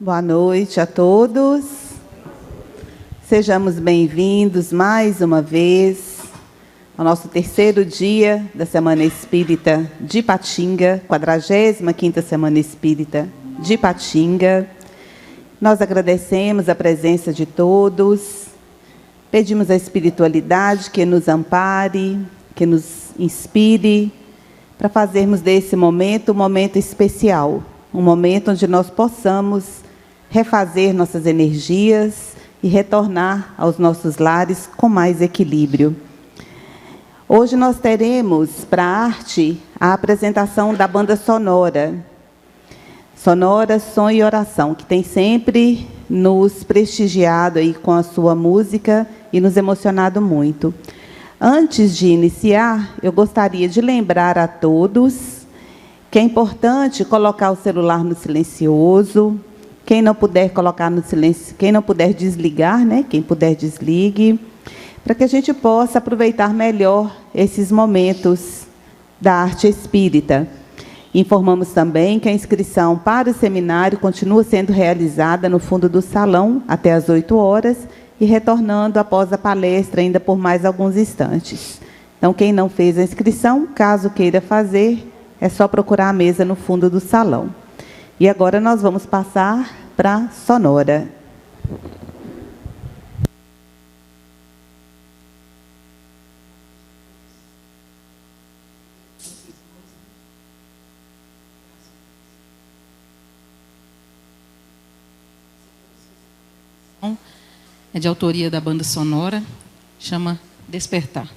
Boa noite a todos. Sejamos bem-vindos mais uma vez ao nosso terceiro dia da Semana Espírita de Ipatinga, 45ª Semana Espírita de Ipatinga. Nós agradecemos a presença de todos, pedimos à espiritualidade que nos ampare, que nos inspire, para fazermos desse momento um momento especial, um momento onde nós possamos refazer nossas energias e retornar aos nossos lares com mais equilíbrio. Hoje nós teremos para a arte a apresentação da banda sonora, Som e Oração, que tem sempre nos prestigiado aí com a sua música e nos emocionado muito. Antes de iniciar, eu gostaria de lembrar a todos que é importante colocar o celular no silencioso. Quem não puder colocar no silêncio, quem não puder desligar, né? Quem puder desligue, para que a gente possa aproveitar melhor esses momentos da arte espírita. Informamos também que a inscrição para o seminário continua sendo realizada no fundo do salão até às 8 horas e retornando após a palestra ainda por mais alguns instantes. Então, quem não fez a inscrição, caso queira fazer, é só procurar a mesa no fundo do salão. E agora nós vamos passar para a sonora. É de autoria da banda sonora, chama Despertar.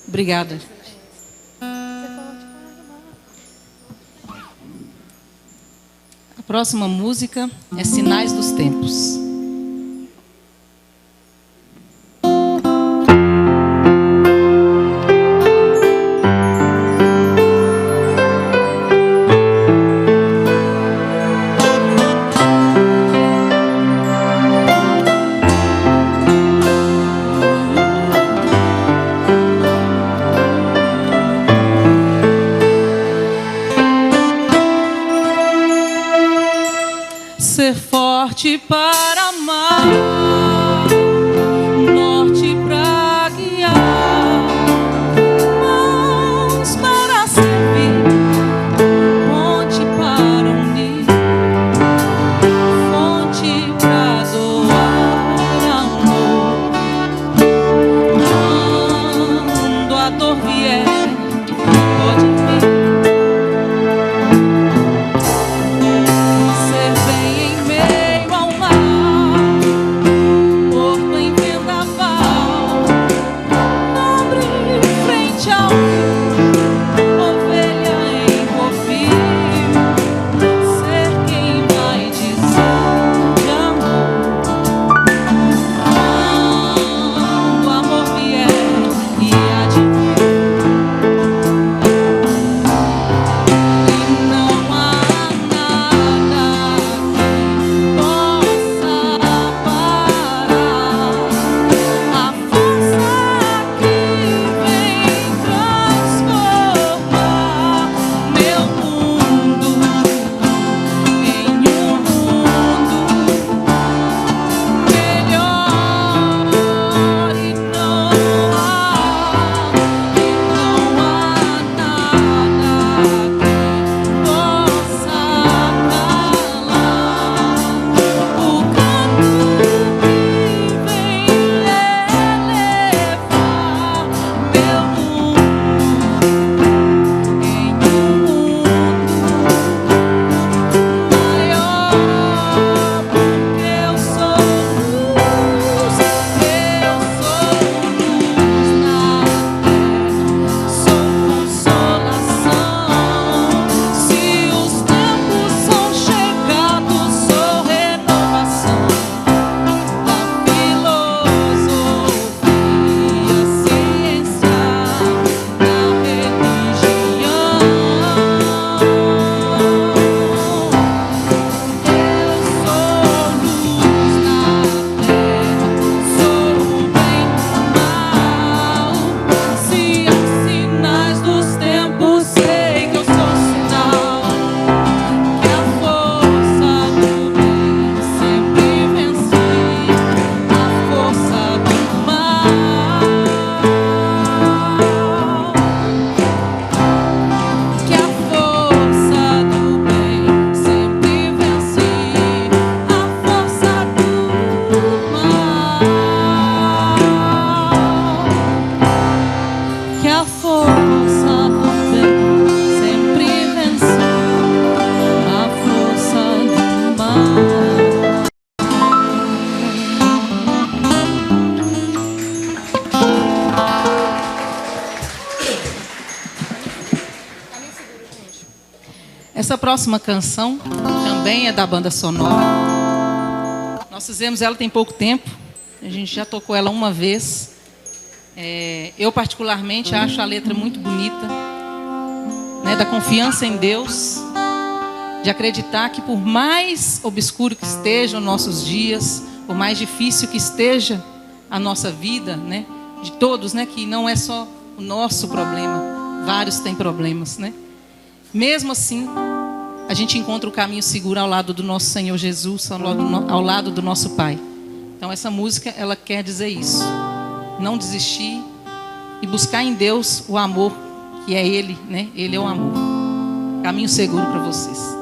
Obrigada. A próxima música é Sinais dos Tempos. Ser forte para amar, norte para guiar, mãos para servir, ponte para unir, fonte para doar amor. Quando a dor vier, pode vir. Essa próxima canção também é da banda sonora. Nós fizemos ela tem pouco tempo. A gente já tocou ela uma vez. Eu particularmente acho a letra muito bonita, né, da confiança em Deus, de acreditar que por mais obscuro que estejam nossos dias, por mais difícil que esteja a nossa vida, né, de todos, né, que não é só o nosso problema, vários têm problemas, né? Mesmo assim, a gente encontra o caminho seguro ao lado do nosso Senhor Jesus, ao lado do nosso Pai. Então essa música, ela quer dizer isso. Não desistir e buscar em Deus o amor, que é Ele, né? Ele é o amor. Caminho seguro para vocês.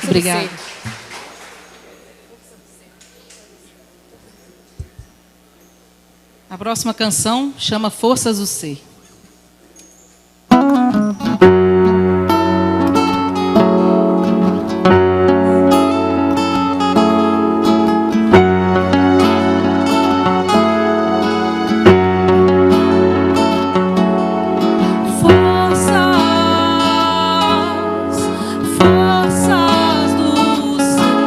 Obrigada. A próxima canção chama Forças do Ser. Forças do ser.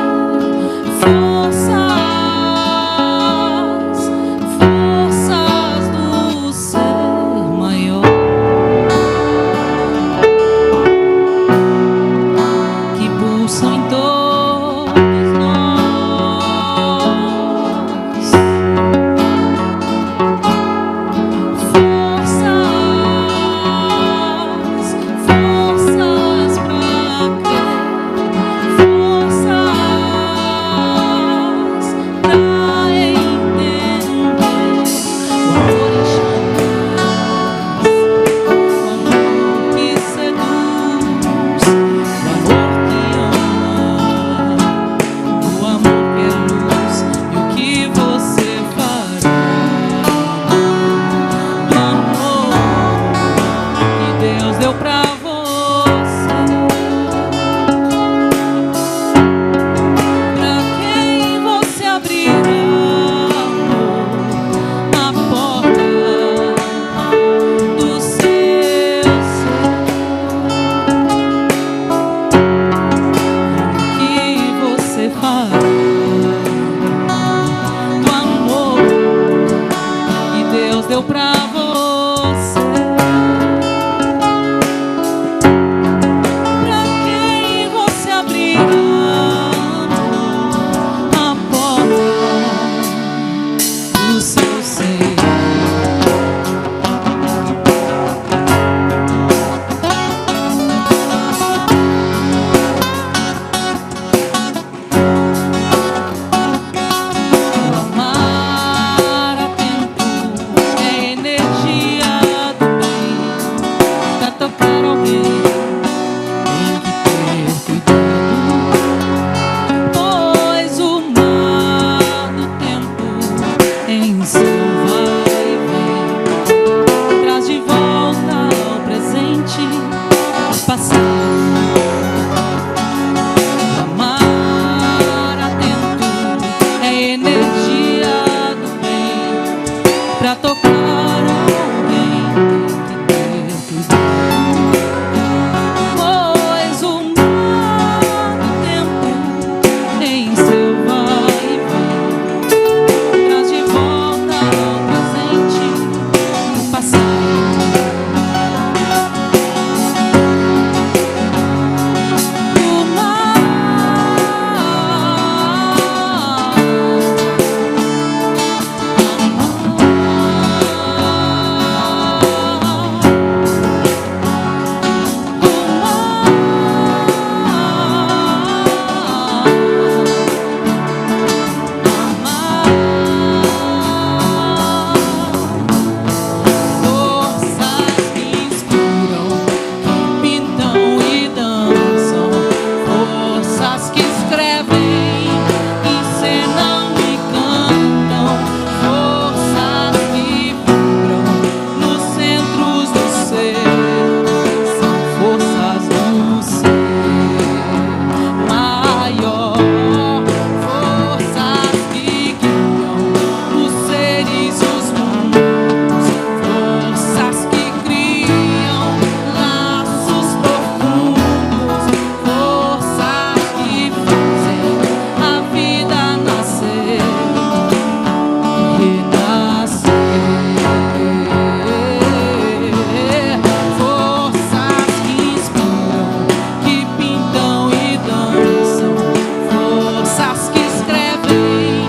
forças que escrevem,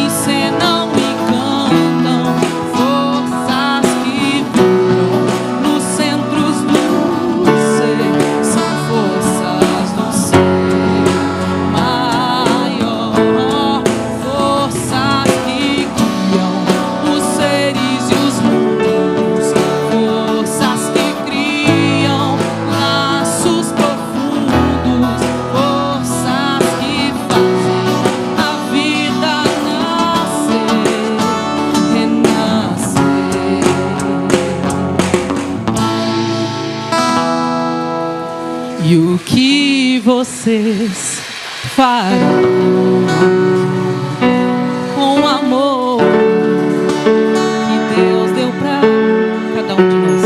encenam e cantam, forças que vibram nos centros do ser, são forças do ser maior, forças que guiam os seres e os mundos, forças que criam laços profundos, forças que fazem a vida nascer, renascer. E o que vocês farão com o amor que Deus deu pra cada um de nós?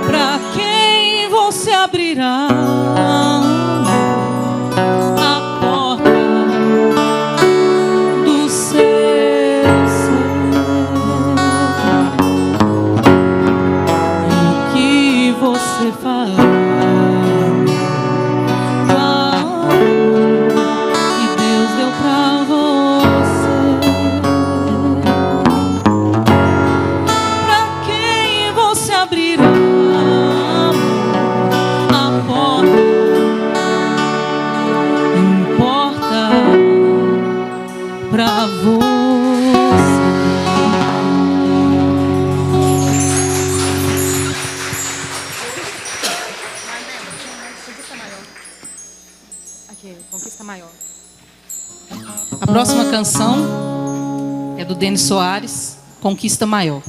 Pra quem você abrirá a porta do seu ser? E o que você fará com o amor que Deus deu pra você? Pra quem você abrirá a porta? Importa pra você. Aqui, Conquista Maior. A próxima canção é do Denis Soares, Conquista Maior.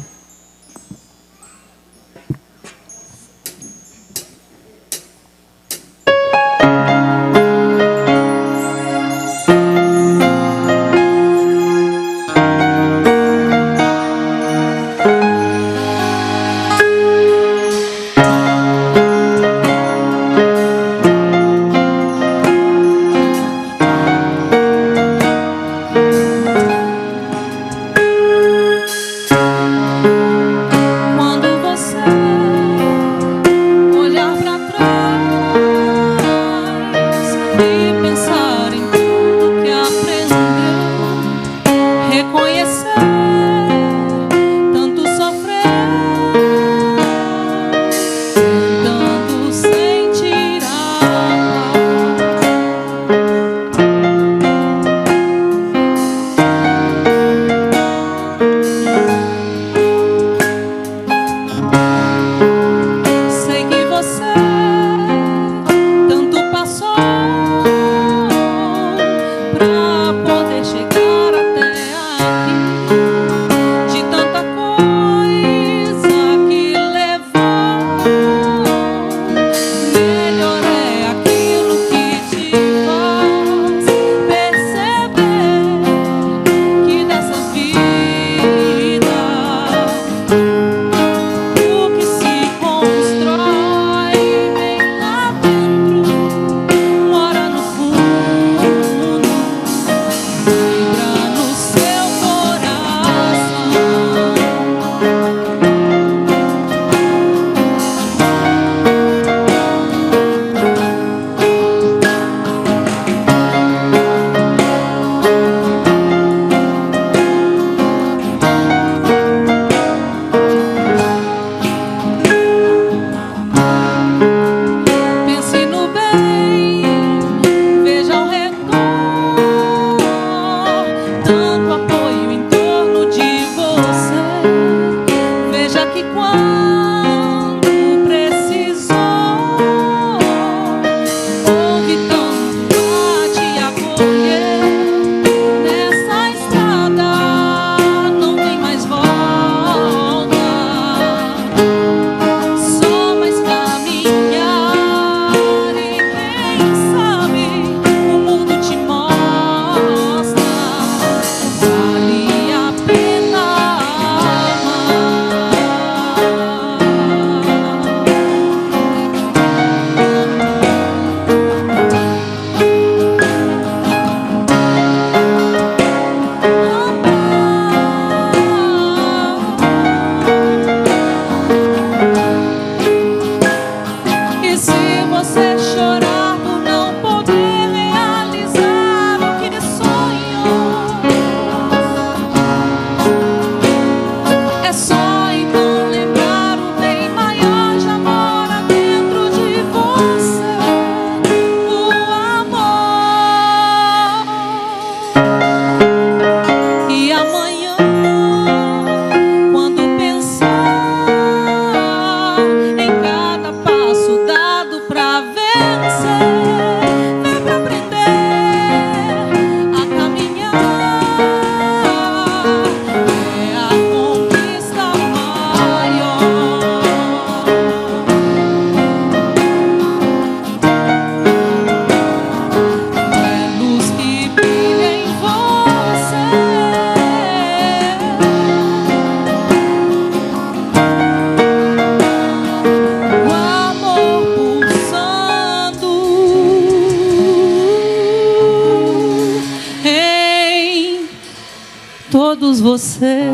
todos vocês.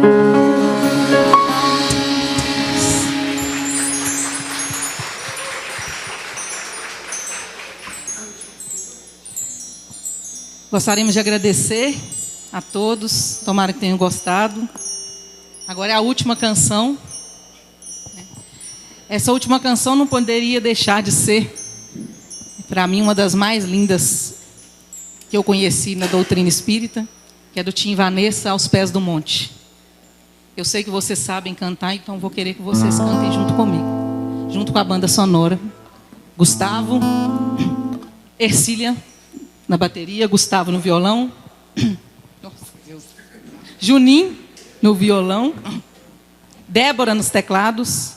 Gostaríamos de agradecer a todos, tomara que tenham gostado. Agora é a última canção. Essa última canção não poderia deixar de ser, para mim, uma das mais lindas que eu conheci na doutrina espírita, que é do Tim Vanessa, Aos Pés do Monte. Eu sei que vocês sabem cantar, então vou querer que vocês cantem junto comigo, junto com a banda sonora. Gustavo, Ercília na bateria, Gustavo no violão, nossa, Deus. Juninho no violão, Débora nos teclados,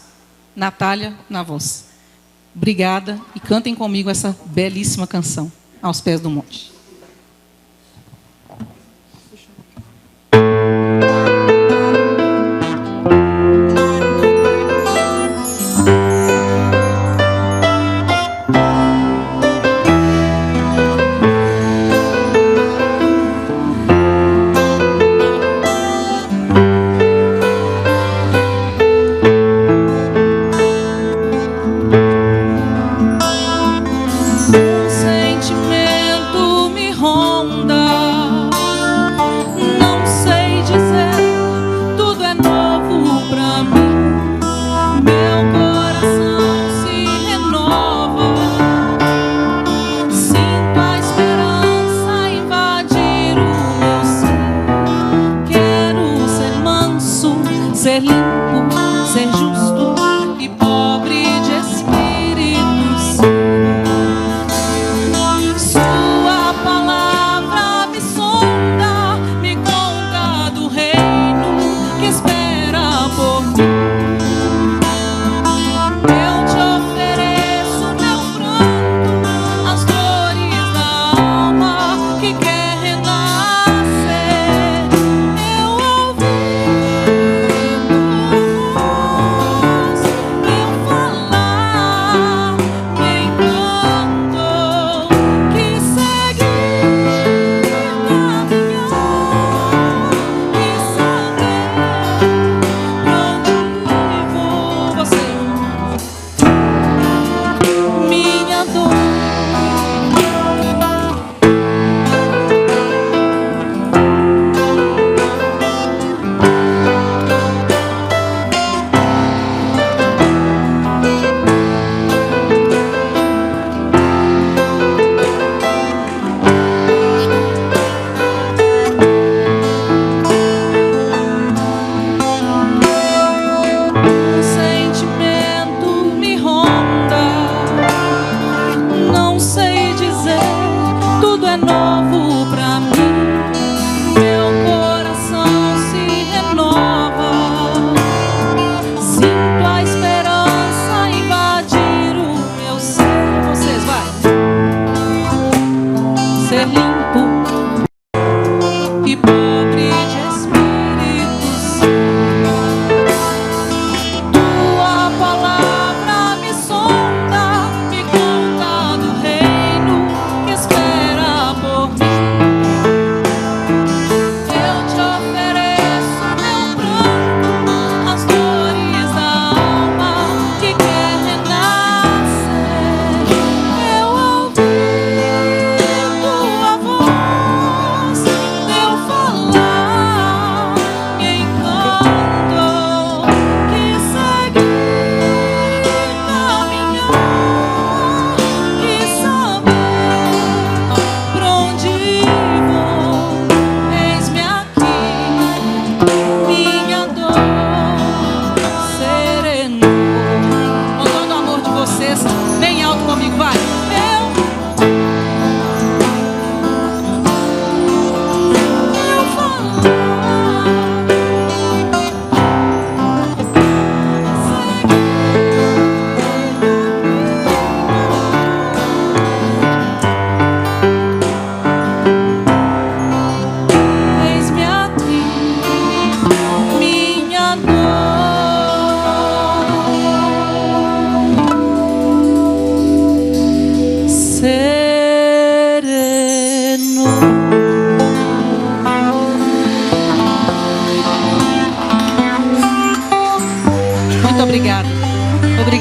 Natália na voz. Obrigada e cantem comigo essa belíssima canção, Aos Pés do Monte.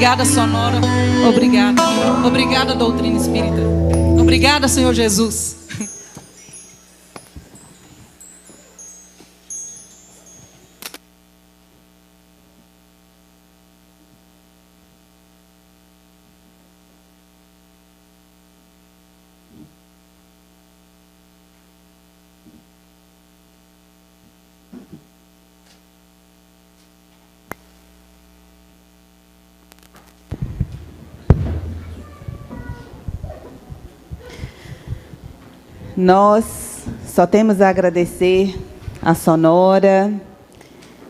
Obrigada, Sonora. Obrigada. Obrigada, doutrina espírita. Obrigada, Senhor Jesus. Nós só temos a agradecer a Sonora,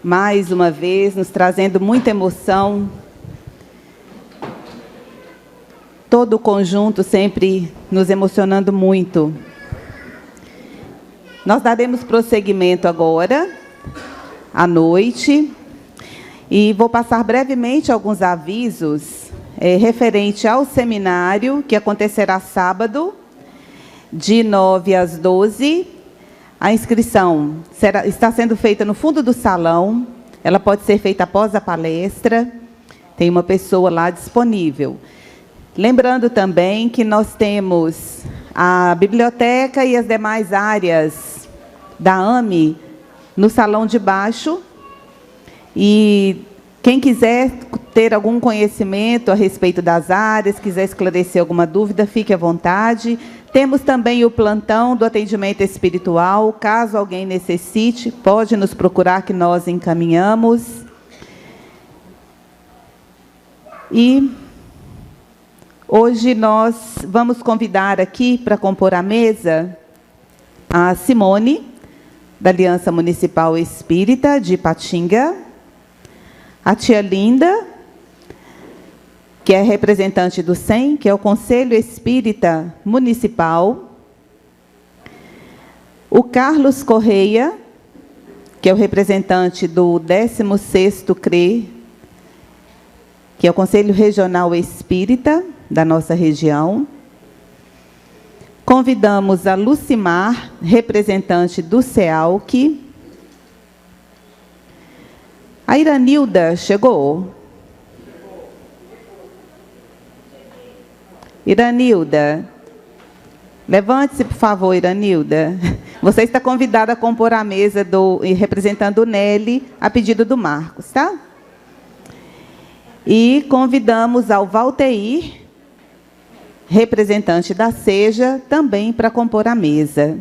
mais uma vez, nos trazendo muita emoção. Todo o conjunto sempre nos emocionando muito. Nós daremos prosseguimento agora, à noite, e vou passar brevemente alguns avisos referente ao seminário, que acontecerá sábado, de 9 às 12. A inscrição está sendo feita no fundo do salão. Ela pode ser feita após a palestra. Tem uma pessoa lá disponível. Lembrando também que nós temos a biblioteca e as demais áreas da AME no salão de baixo. E quem quiser ter algum conhecimento a respeito das áreas, quiser esclarecer alguma dúvida, fique à vontade. Temos também o plantão do atendimento espiritual. Caso alguém necessite, pode nos procurar que nós encaminhamos. E hoje nós vamos convidar aqui para compor a mesa a Simone, da Aliança Municipal Espírita de Ipatinga, a tia Linda, que é representante do SEM, que é o Conselho Espírita Municipal, o Carlos Correia, que é o representante do 16º CRE, que é o Conselho Regional Espírita da nossa região. Convidamos a Lucimar, representante do CEALC. A Iranilda chegou. Iranilda, levante-se, por favor, Iranilda. Você está convidada a compor a mesa representando o Nelly, a pedido do Marcos, tá? E convidamos ao Valteir, representante da SEJA, também para compor a mesa.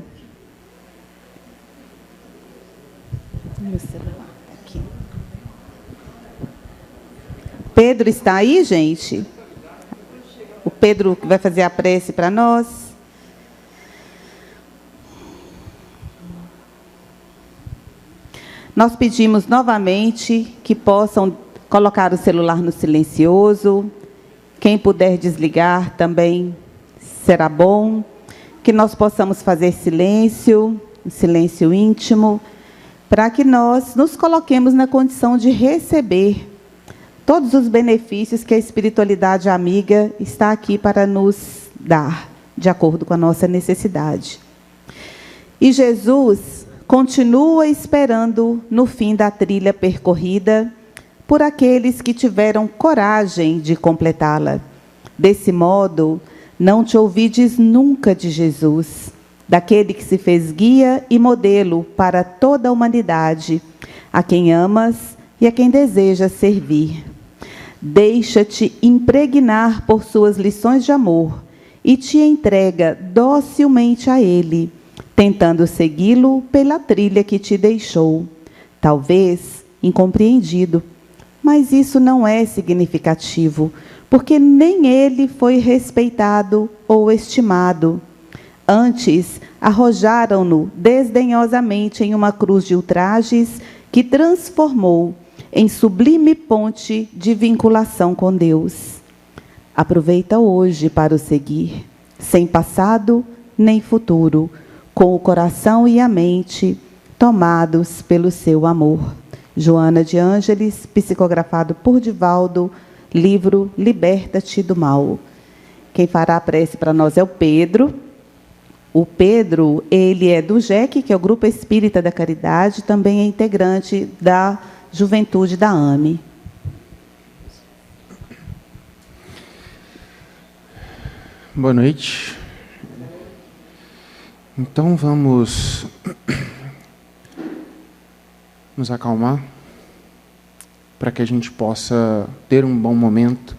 Meu celular está aqui. Pedro está aí, gente? O Pedro que vai fazer a prece para nós. Nós pedimos novamente que possam colocar o celular no silencioso. Quem puder desligar também será bom. Que nós possamos fazer silêncio, um silêncio íntimo, para que nós nos coloquemos na condição de receber todos os benefícios que a espiritualidade amiga está aqui para nos dar, de acordo com a nossa necessidade. E Jesus continua esperando no fim da trilha percorrida por aqueles que tiveram coragem de completá-la. Desse modo, não te ouvides nunca de Jesus, daquele que se fez guia e modelo para toda a humanidade, a quem amas e a quem desejas servir. Deixa-te impregnar por suas lições de amor e te entrega docilmente a ele, tentando segui-lo pela trilha que te deixou. Talvez incompreendido, mas isso não é significativo, porque nem ele foi respeitado ou estimado. Antes, arrojaram-no desdenhosamente em uma cruz de ultrajes que transformou em sublime ponte de vinculação com Deus. Aproveita hoje para o seguir, sem passado nem futuro, com o coração e a mente tomados pelo seu amor. Joana de Ângeles, psicografado por Divaldo, livro Liberta-te do Mal. Quem fará a prece para nós é o Pedro. O Pedro, ele é do GEC, que é o Grupo Espírita da Caridade, também é integrante da Juventude da AME. Boa noite. Então vamos nos acalmar para que a gente possa ter um bom momento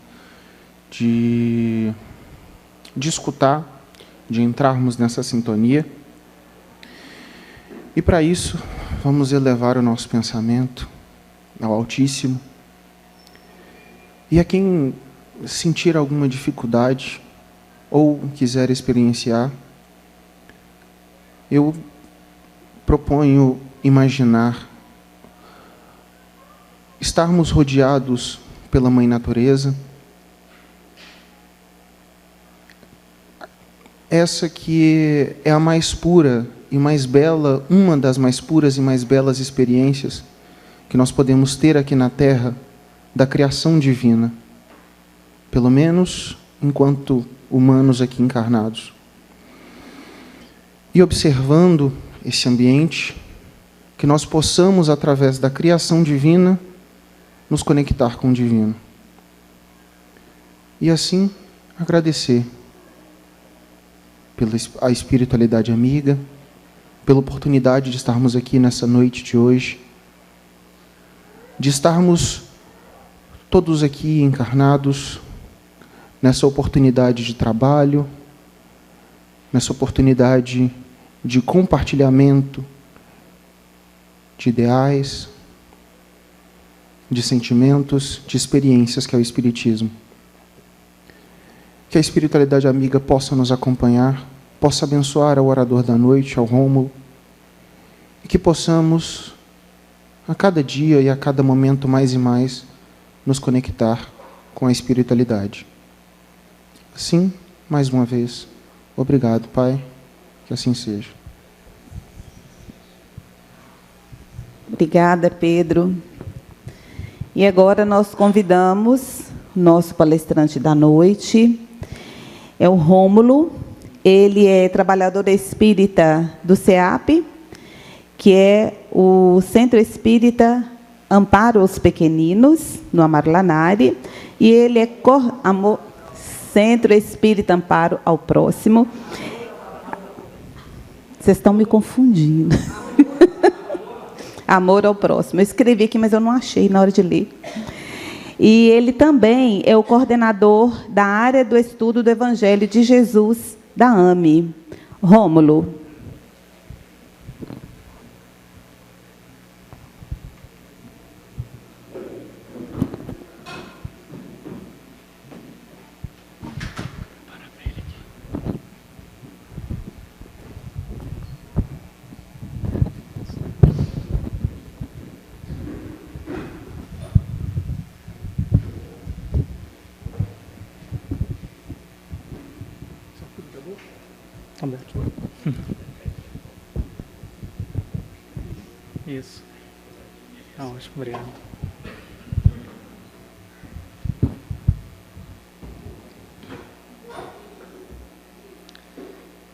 de escutar, de entrarmos nessa sintonia. E para isso, vamos elevar o nosso pensamento ao Altíssimo. E a quem sentir alguma dificuldade ou quiser experienciar, eu proponho imaginar estarmos rodeados pela Mãe Natureza, essa que é a mais pura e mais bela, uma das mais puras e mais belas experiências que nós podemos ter aqui na Terra da criação divina, pelo menos enquanto humanos aqui encarnados. E observando esse ambiente, que nós possamos, através da criação divina, nos conectar com o divino. E assim, agradecer pela a espiritualidade amiga, pela oportunidade de estarmos aqui nessa noite de hoje, de estarmos todos aqui encarnados nessa oportunidade de trabalho, nessa oportunidade de compartilhamento de ideais, de sentimentos, de experiências que é o Espiritismo. Que a espiritualidade amiga possa nos acompanhar, possa abençoar ao orador da noite, ao Rômulo, e que possamos, a cada dia e a cada momento mais e mais, nos conectar com a espiritualidade. Assim, mais uma vez, obrigado, Pai, que assim seja. Obrigada, Pedro. E agora nós convidamos o nosso palestrante da noite, é o Rômulo. Ele é trabalhador espírita do CEAP, que é o Centro Espírita Amparo aos Pequeninos, no Amarlanari, e ele é Centro Espírita Amparo ao Próximo. Vocês estão me confundindo. Amor ao Próximo. Eu escrevi aqui, mas eu não achei na hora de ler. E ele também é o coordenador da área do estudo do Evangelho de Jesus, da AME. Rômulo. Isso. Tá ótimo, obrigado.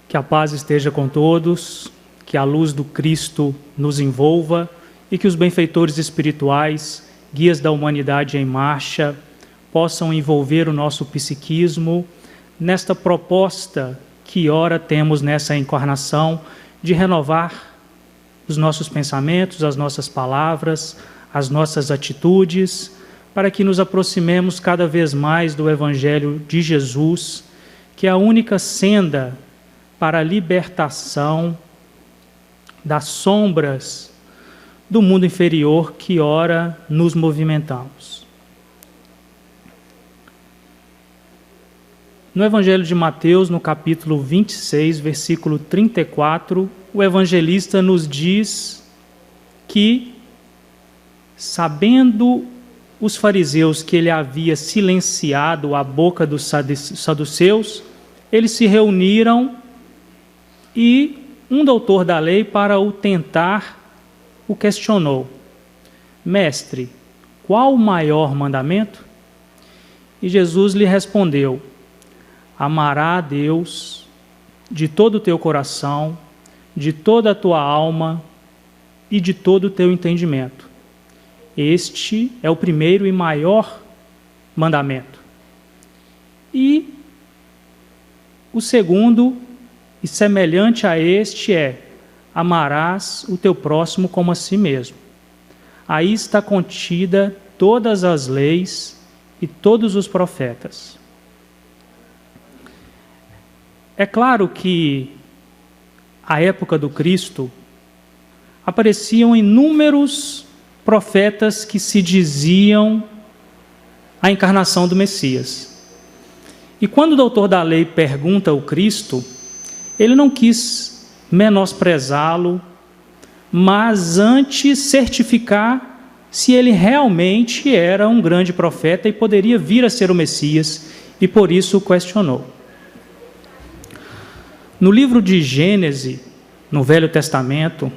Que a paz esteja com todos, que a luz do Cristo nos envolva e que os benfeitores espirituais, guias da humanidade em marcha, possam envolver o nosso psiquismo nesta proposta que ora temos nessa encarnação de renovar os nossos pensamentos, as nossas palavras, as nossas atitudes, para que nos aproximemos cada vez mais do Evangelho de Jesus, que é a única senda para a libertação das sombras do mundo inferior que ora nos movimentamos. No Evangelho de Mateus, no capítulo 26, versículo 34, o evangelista nos diz que, sabendo os fariseus que ele havia silenciado a boca dos saduceus, eles se reuniram e um doutor da lei, para o tentar, o questionou: Mestre, qual o maior mandamento? E Jesus lhe respondeu: amará a Deus de todo o teu coração, de toda a tua alma e de todo o teu entendimento. Este é o primeiro e maior mandamento. E O segundo, e semelhante a este, é: amarás o teu próximo como a si mesmo. Aí está contida todas as leis e todos os profetas. É claro que, à época do Cristo, apareciam inúmeros profetas que se diziam a encarnação do Messias. E quando o doutor da lei pergunta ao Cristo, ele não quis menosprezá-lo, mas antes certificar se ele realmente era um grande profeta e poderia vir a ser o Messias, e por isso o questionou. No livro de Gênesis, no Velho Testamento,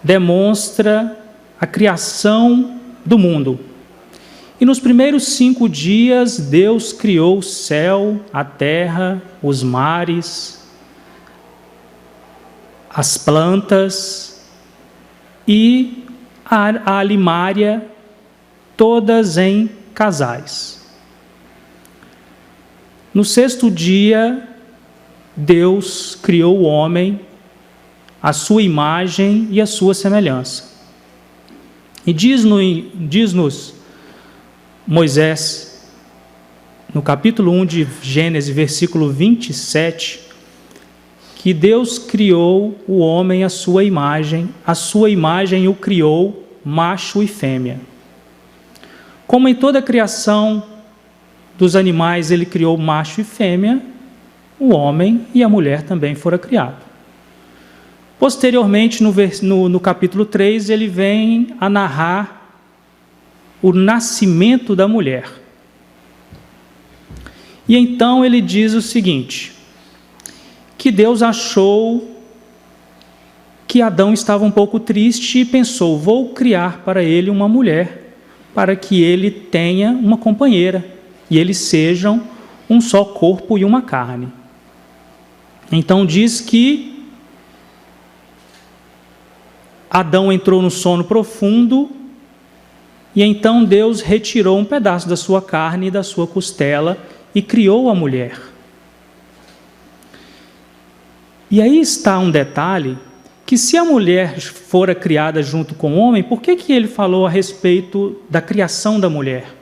demonstra a criação do mundo. E nos primeiros 5 dias, Deus criou o céu, a terra, os mares, as plantas e a alimária, todas em casais. No 6º dia, Deus criou o homem, a sua imagem e a sua semelhança. E diz-nos Moisés, no capítulo 1 de Gênesis, versículo 27, que Deus criou o homem à sua imagem o criou, macho e fêmea. Como em toda a criação dos animais ele criou macho e fêmea, o homem e a mulher também foram criados. Posteriormente, no capítulo 3, ele vem a narrar o nascimento da mulher. E então ele diz o seguinte, que Deus achou que Adão estava um pouco triste e pensou: vou criar para ele uma mulher, para que ele tenha uma companheira, e eles sejam um só corpo e uma carne. Então diz que Adão entrou no sono profundo, e então Deus retirou um pedaço da sua carne e da sua costela e criou a mulher. E aí está um detalhe, que se a mulher fora criada junto com o homem, por que ele falou a respeito da criação da mulher?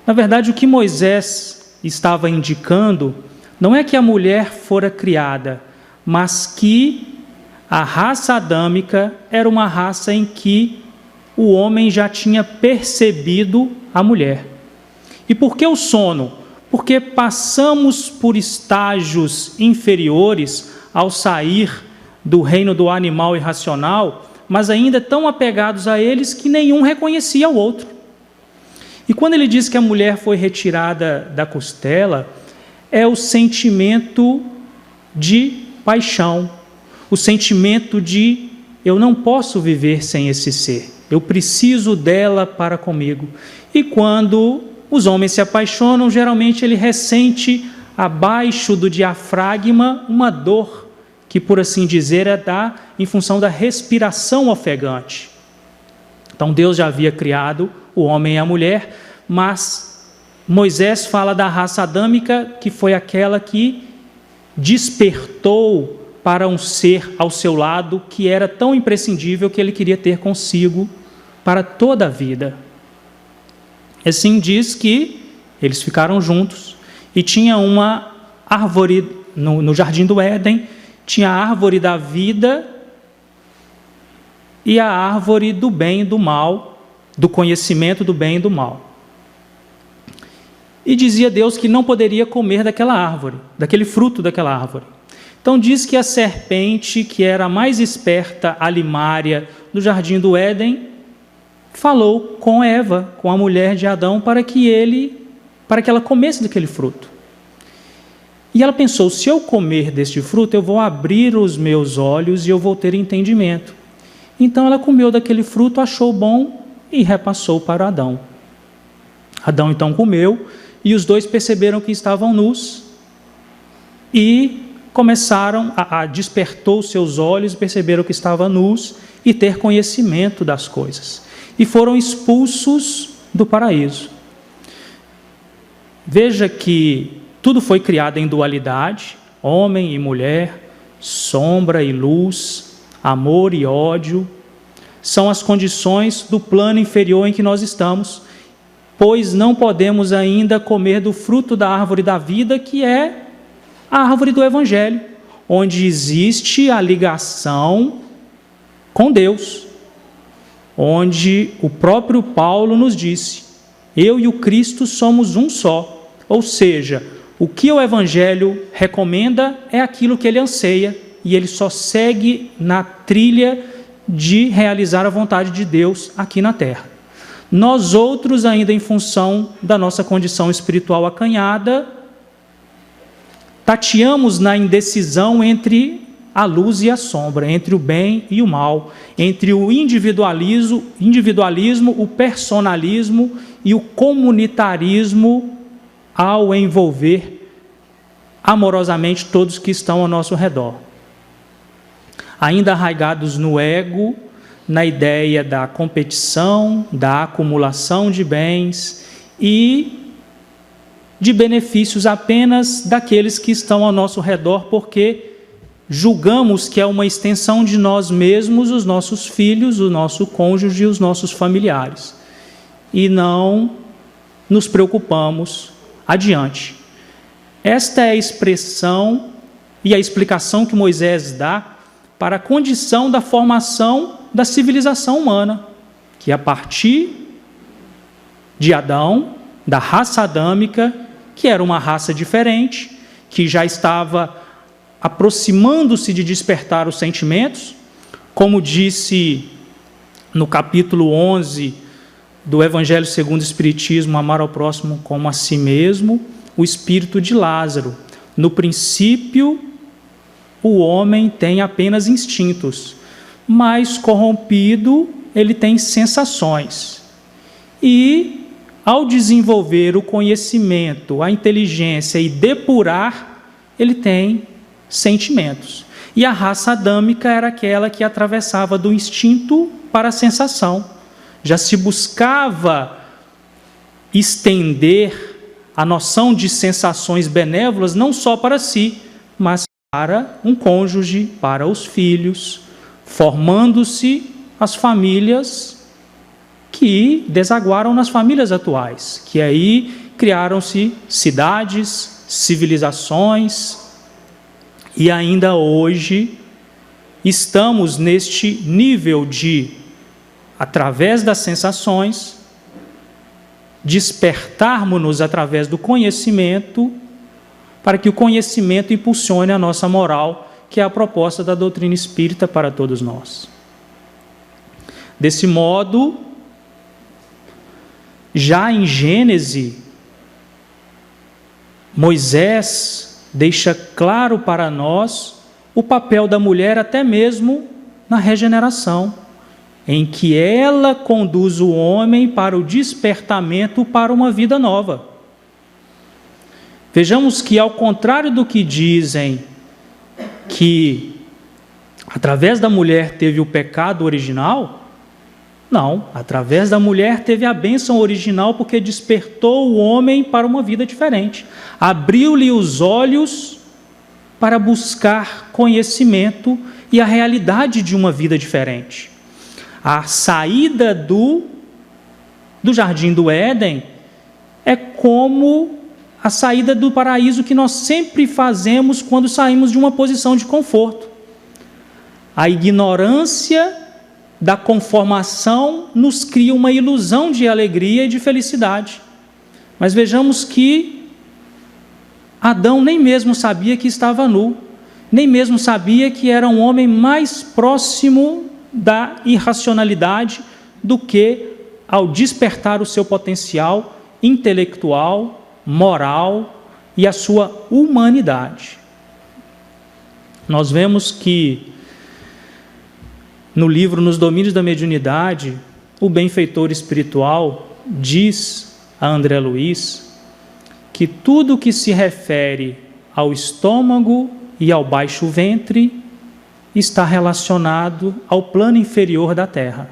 Na verdade, o que Moisés estava indicando não é que a mulher fora criada, mas que a raça adâmica era uma raça em que o homem já tinha percebido a mulher. E por que o sono? Porque passamos por estágios inferiores ao sair do reino do animal irracional, mas ainda tão apegados a eles que nenhum reconhecia o outro. E quando ele diz que a mulher foi retirada da costela, é o sentimento de paixão, o sentimento de eu não posso viver sem esse ser, eu preciso dela para comigo. E quando os homens se apaixonam, geralmente ele ressente abaixo do diafragma uma dor, que por assim dizer é em função da respiração ofegante. Então Deus já havia criado o homem e a mulher, mas Moisés fala da raça adâmica, que foi aquela que despertou para um ser ao seu lado que era tão imprescindível que ele queria ter consigo para toda a vida. Assim diz que eles ficaram juntos e tinha uma árvore no jardim do Éden, tinha a árvore da vida e a árvore do bem e do mal, do conhecimento do bem e do mal. E dizia Deus que não poderia comer daquela árvore, daquele fruto daquela árvore. Então diz que a serpente, que era a mais esperta alimária do jardim do Éden, falou com Eva, com a mulher de Adão, para que ela comesse daquele fruto. E ela pensou: se eu comer deste fruto, eu vou abrir os meus olhos e eu vou ter entendimento. Então ela comeu daquele fruto, achou bom e repassou para Adão. Adão então comeu, e os dois perceberam que estavam nus e começaram despertou seus olhos, perceberam que estavam nus e ter conhecimento das coisas. E foram expulsos do paraíso. Veja que tudo foi criado em dualidade, homem e mulher, sombra e luz, amor e ódio, são as condições do plano inferior em que nós estamos, pois não podemos ainda comer do fruto da árvore da vida, que é a árvore do Evangelho, onde existe a ligação com Deus, onde o próprio Paulo nos disse: eu e o Cristo somos um só. Ou seja, o que o Evangelho recomenda é aquilo que ele anseia, e ele só segue na trilha de realizar a vontade de Deus aqui na terra. Nós outros, ainda em função da nossa condição espiritual acanhada, tateamos na indecisão entre a luz e a sombra, entre o bem e o mal, entre o individualismo, o personalismo e o comunitarismo, ao envolver amorosamente todos que estão ao nosso redor. Ainda arraigados no ego, na ideia da competição, da acumulação de bens e de benefícios apenas daqueles que estão ao nosso redor, porque julgamos que é uma extensão de nós mesmos, os nossos filhos, o nosso cônjuge e os nossos familiares. E não nos preocupamos adiante. Esta é a expressão e a explicação que Moisés dá para a condição da formação da civilização humana, que a partir de Adão, da raça adâmica, que era uma raça diferente, que já estava aproximando-se de despertar os sentimentos, como disse no capítulo 11 do Evangelho segundo o Espiritismo, amar ao próximo como a si mesmo, o espírito de Lázaro. No princípio, o homem tem apenas instintos, mas corrompido, ele tem sensações. E, ao desenvolver o conhecimento, a inteligência e depurar, ele tem sentimentos. E a raça adâmica era aquela que atravessava do instinto para a sensação. Já se buscava estender a noção de sensações benévolas não só para si, mas para um cônjuge, para os filhos, formando-se as famílias que desaguaram nas famílias atuais, que aí criaram-se cidades, civilizações, e ainda hoje estamos neste nível de, através das sensações, despertarmos-nos através do conhecimento, para que o conhecimento impulsione a nossa moral, que é a proposta da doutrina espírita para todos nós. Desse modo, já em Gênesis, Moisés deixa claro para nós o papel da mulher até mesmo na regeneração, em que ela conduz o homem para o despertamento para uma vida nova. Vejamos que, ao contrário do que dizem, que através da mulher teve o pecado original, não, através da mulher teve a bênção original, porque despertou o homem para uma vida diferente. Abriu-lhe os olhos para buscar conhecimento e a realidade de uma vida diferente. A saída do jardim do Éden é como a saída do paraíso que nós sempre fazemos quando saímos de uma posição de conforto. A ignorância da conformação nos cria uma ilusão de alegria e de felicidade. Mas vejamos que Adão nem mesmo sabia que estava nu, nem mesmo sabia que era um homem mais próximo da irracionalidade do que ao despertar o seu potencial intelectual, moral e a sua humanidade. Nós vemos que no livro Nos Domínios da Mediunidade, o benfeitor espiritual diz a André Luiz que tudo que se refere ao estômago e ao baixo ventre está relacionado ao plano inferior da Terra.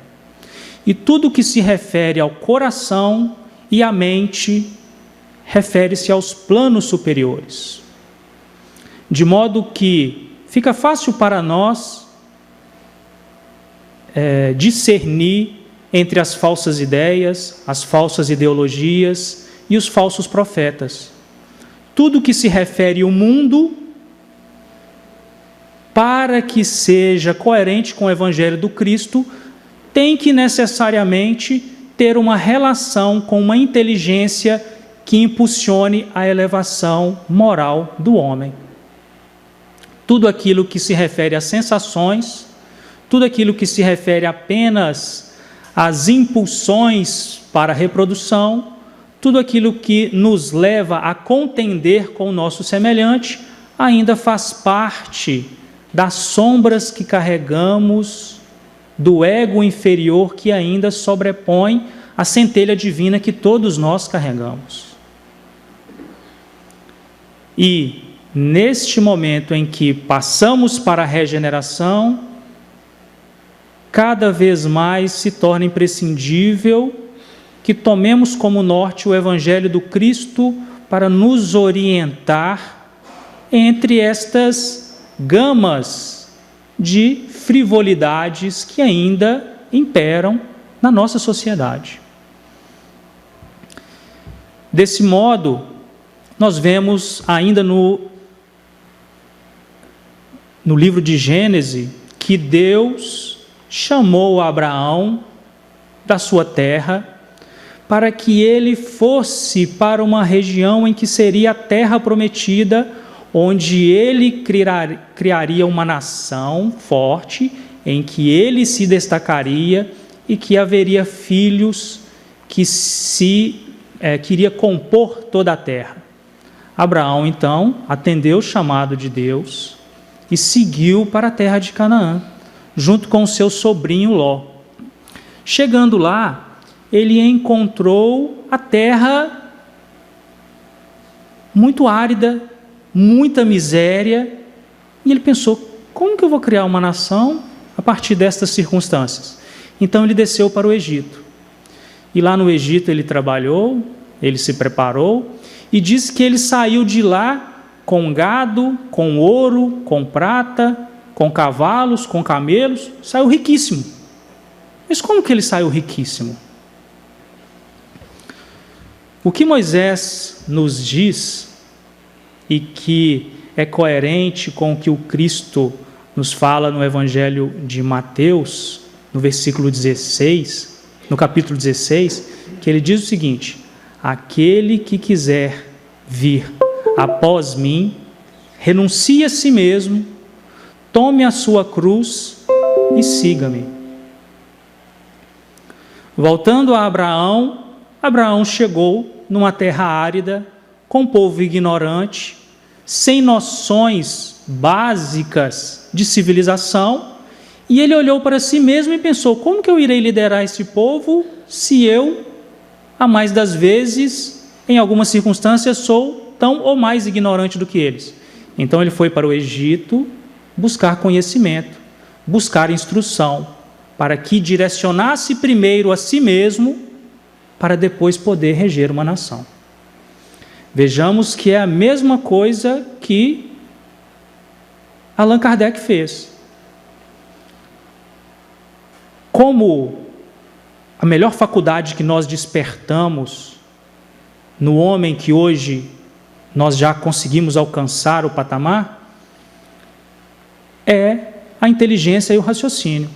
E tudo que se refere ao coração e à mente refere-se aos planos superiores. de modo que fica fácil para nós discernir entre as falsas ideias, as falsas ideologias e os falsos profetas. Tudo que se refere ao mundo, para que seja coerente com o Evangelho do Cristo, tem que necessariamente ter uma relação com uma inteligência que impulsione a elevação moral do homem. Tudo aquilo que se refere às sensações, tudo aquilo que se refere apenas às impulsões para a reprodução, tudo aquilo que nos leva a contender com o nosso semelhante, ainda faz parte das sombras que carregamos, do ego inferior que ainda sobrepõe a centelha divina que todos nós carregamos. E, neste momento em que passamos para a regeneração, cada vez mais se torna imprescindível que tomemos como norte o Evangelho do Cristo para nos orientar entre estas gamas de frivolidades que ainda imperam na nossa sociedade. Desse modo, nós vemos ainda no livro de Gênesis que Deus chamou Abraão da sua terra para que ele fosse para uma região em que seria a terra prometida, onde ele criaria uma nação forte, em que ele se destacaria e que haveria filhos que queria compor toda a terra. Abraão, então, atendeu o chamado de Deus e seguiu para a terra de Canaã, junto com o seu sobrinho Ló. Chegando lá, ele encontrou a terra muito árida, muita miséria, e ele pensou, como que eu vou criar uma nação a partir destas circunstâncias? Então ele desceu para o Egito. E lá no Egito ele trabalhou, ele se preparou, e diz que ele saiu de lá com gado, com ouro, com prata, com cavalos, com camelos, saiu riquíssimo. Mas como que ele saiu riquíssimo? O que Moisés nos diz, e que é coerente com o que o Cristo nos fala no Evangelho de Mateus, no versículo 16, no capítulo 16, que ele diz o seguinte: aquele que quiser vir após mim, renuncie a si mesmo, tome a sua cruz e siga-me. Voltando a Abraão, Abraão chegou numa terra árida, com um povo ignorante, sem noções básicas de civilização, e ele olhou para si mesmo e pensou, como que eu irei liderar esse povo se eu, a mais das vezes, em algumas circunstâncias, sou tão ou mais ignorante do que eles? Então ele foi para o Egito buscar conhecimento, buscar instrução, para que direcionasse primeiro a si mesmo, para depois poder reger uma nação. Vejamos que é a mesma coisa que Allan Kardec fez. Como a melhor faculdade que nós despertamos no homem que hoje nós já conseguimos alcançar o patamar, é a inteligência e o raciocínio.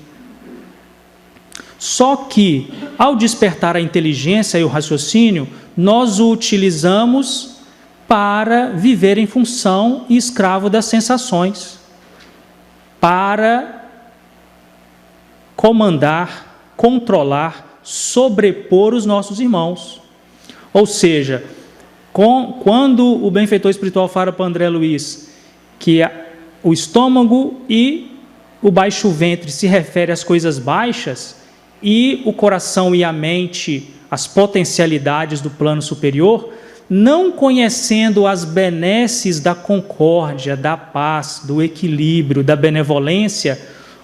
Só que, ao despertar a inteligência e o raciocínio, nós o utilizamos para viver em função e escravo das sensações, para comandar, controlar, sobrepor os nossos irmãos. Ou seja, quando o benfeitor espiritual fala para André Luiz que o estômago e o baixo ventre se refere às coisas baixas, e o coração e a mente, as potencialidades do plano superior, não conhecendo as benesses da concórdia, da paz, do equilíbrio, da benevolência,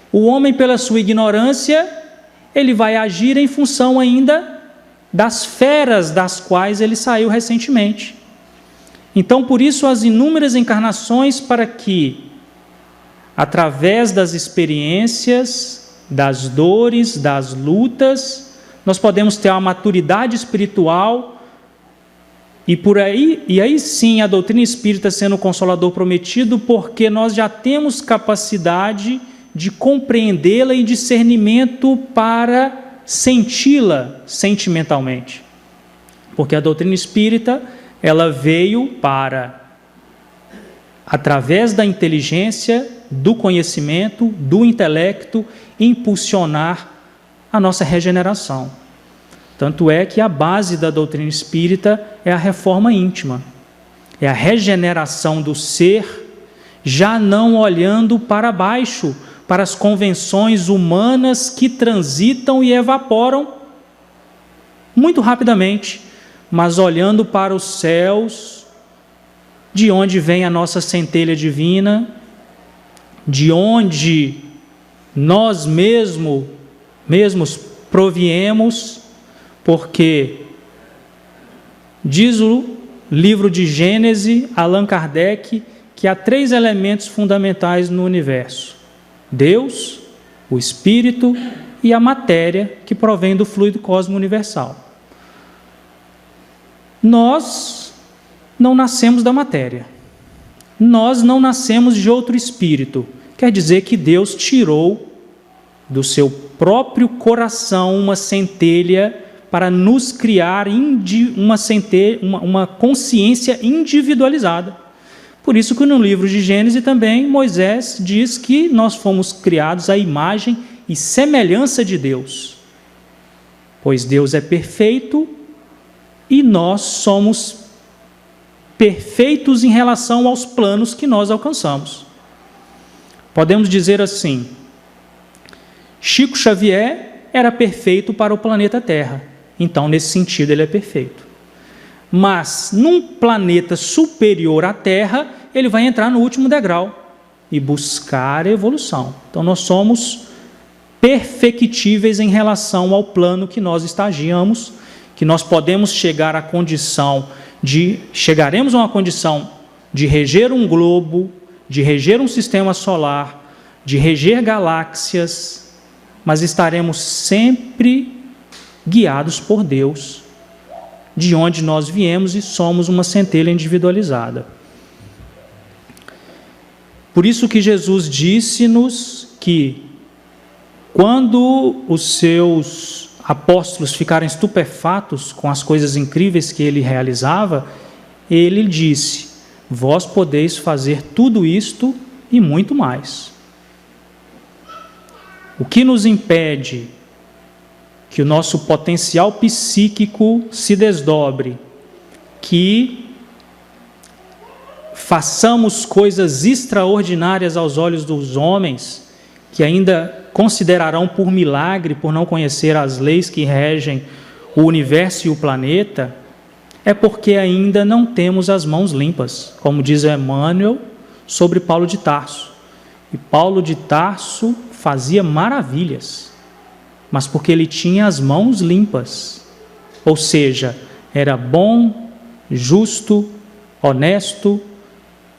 o homem, pela sua ignorância, ele vai agir em função ainda das feras das quais ele saiu recentemente. Então, por isso, as inúmeras encarnações para que, através das experiências, das dores, das lutas, nós podemos ter uma maturidade espiritual e aí sim a doutrina espírita sendo o consolador prometido, porque nós já temos capacidade de compreendê-la e discernimento para senti-la sentimentalmente. Porque a doutrina espírita, ela veio para, através da inteligência, do conhecimento, do intelecto, impulsionar a nossa regeneração. Tanto é que a base da doutrina espírita é a reforma íntima, é a regeneração do ser, já não olhando para baixo, para as convenções humanas que transitam e evaporam muito rapidamente, mas olhando para os céus, de onde vem a nossa centelha divina, de onde nós mesmos proviemos, porque diz o livro de Gênesis, Allan Kardec, que há 3 elementos fundamentais no universo: Deus, o Espírito e a matéria que provém do fluido cósmico universal. Nós não nascemos da matéria, nós não nascemos de outro espírito. Quer dizer que Deus tirou do seu próprio coração uma centelha para nos criar uma consciência individualizada. Por isso que no livro de Gênesis também Moisés diz que nós fomos criados à imagem e semelhança de Deus, pois Deus é perfeito e nós somos perfeitos em relação aos planos que nós alcançamos. Podemos dizer assim: Chico Xavier era perfeito para o planeta Terra, então nesse sentido ele é perfeito. Mas num planeta superior à Terra, ele vai entrar no último degrau e buscar a evolução. Então nós somos perfectíveis em relação ao plano que nós estagiamos, que nós podemos chegaremos a uma condição de reger um globo, de reger um sistema solar, de reger galáxias, mas estaremos sempre guiados por Deus, de onde nós viemos e somos uma centelha individualizada. Por isso que Jesus disse-nos que, quando os seus apóstolos ficaram estupefatos com as coisas incríveis que ele realizava, ele disse: vós podeis fazer tudo isto e muito mais. O que nos impede que o nosso potencial psíquico se desdobre, que façamos coisas extraordinárias aos olhos dos homens, que ainda considerarão por milagre, por não conhecer as leis que regem o universo e o planeta, é porque ainda não temos as mãos limpas, como diz Emmanuel sobre Paulo de Tarso. E Paulo de Tarso fazia maravilhas, mas porque ele tinha as mãos limpas, ou seja, era bom, justo, honesto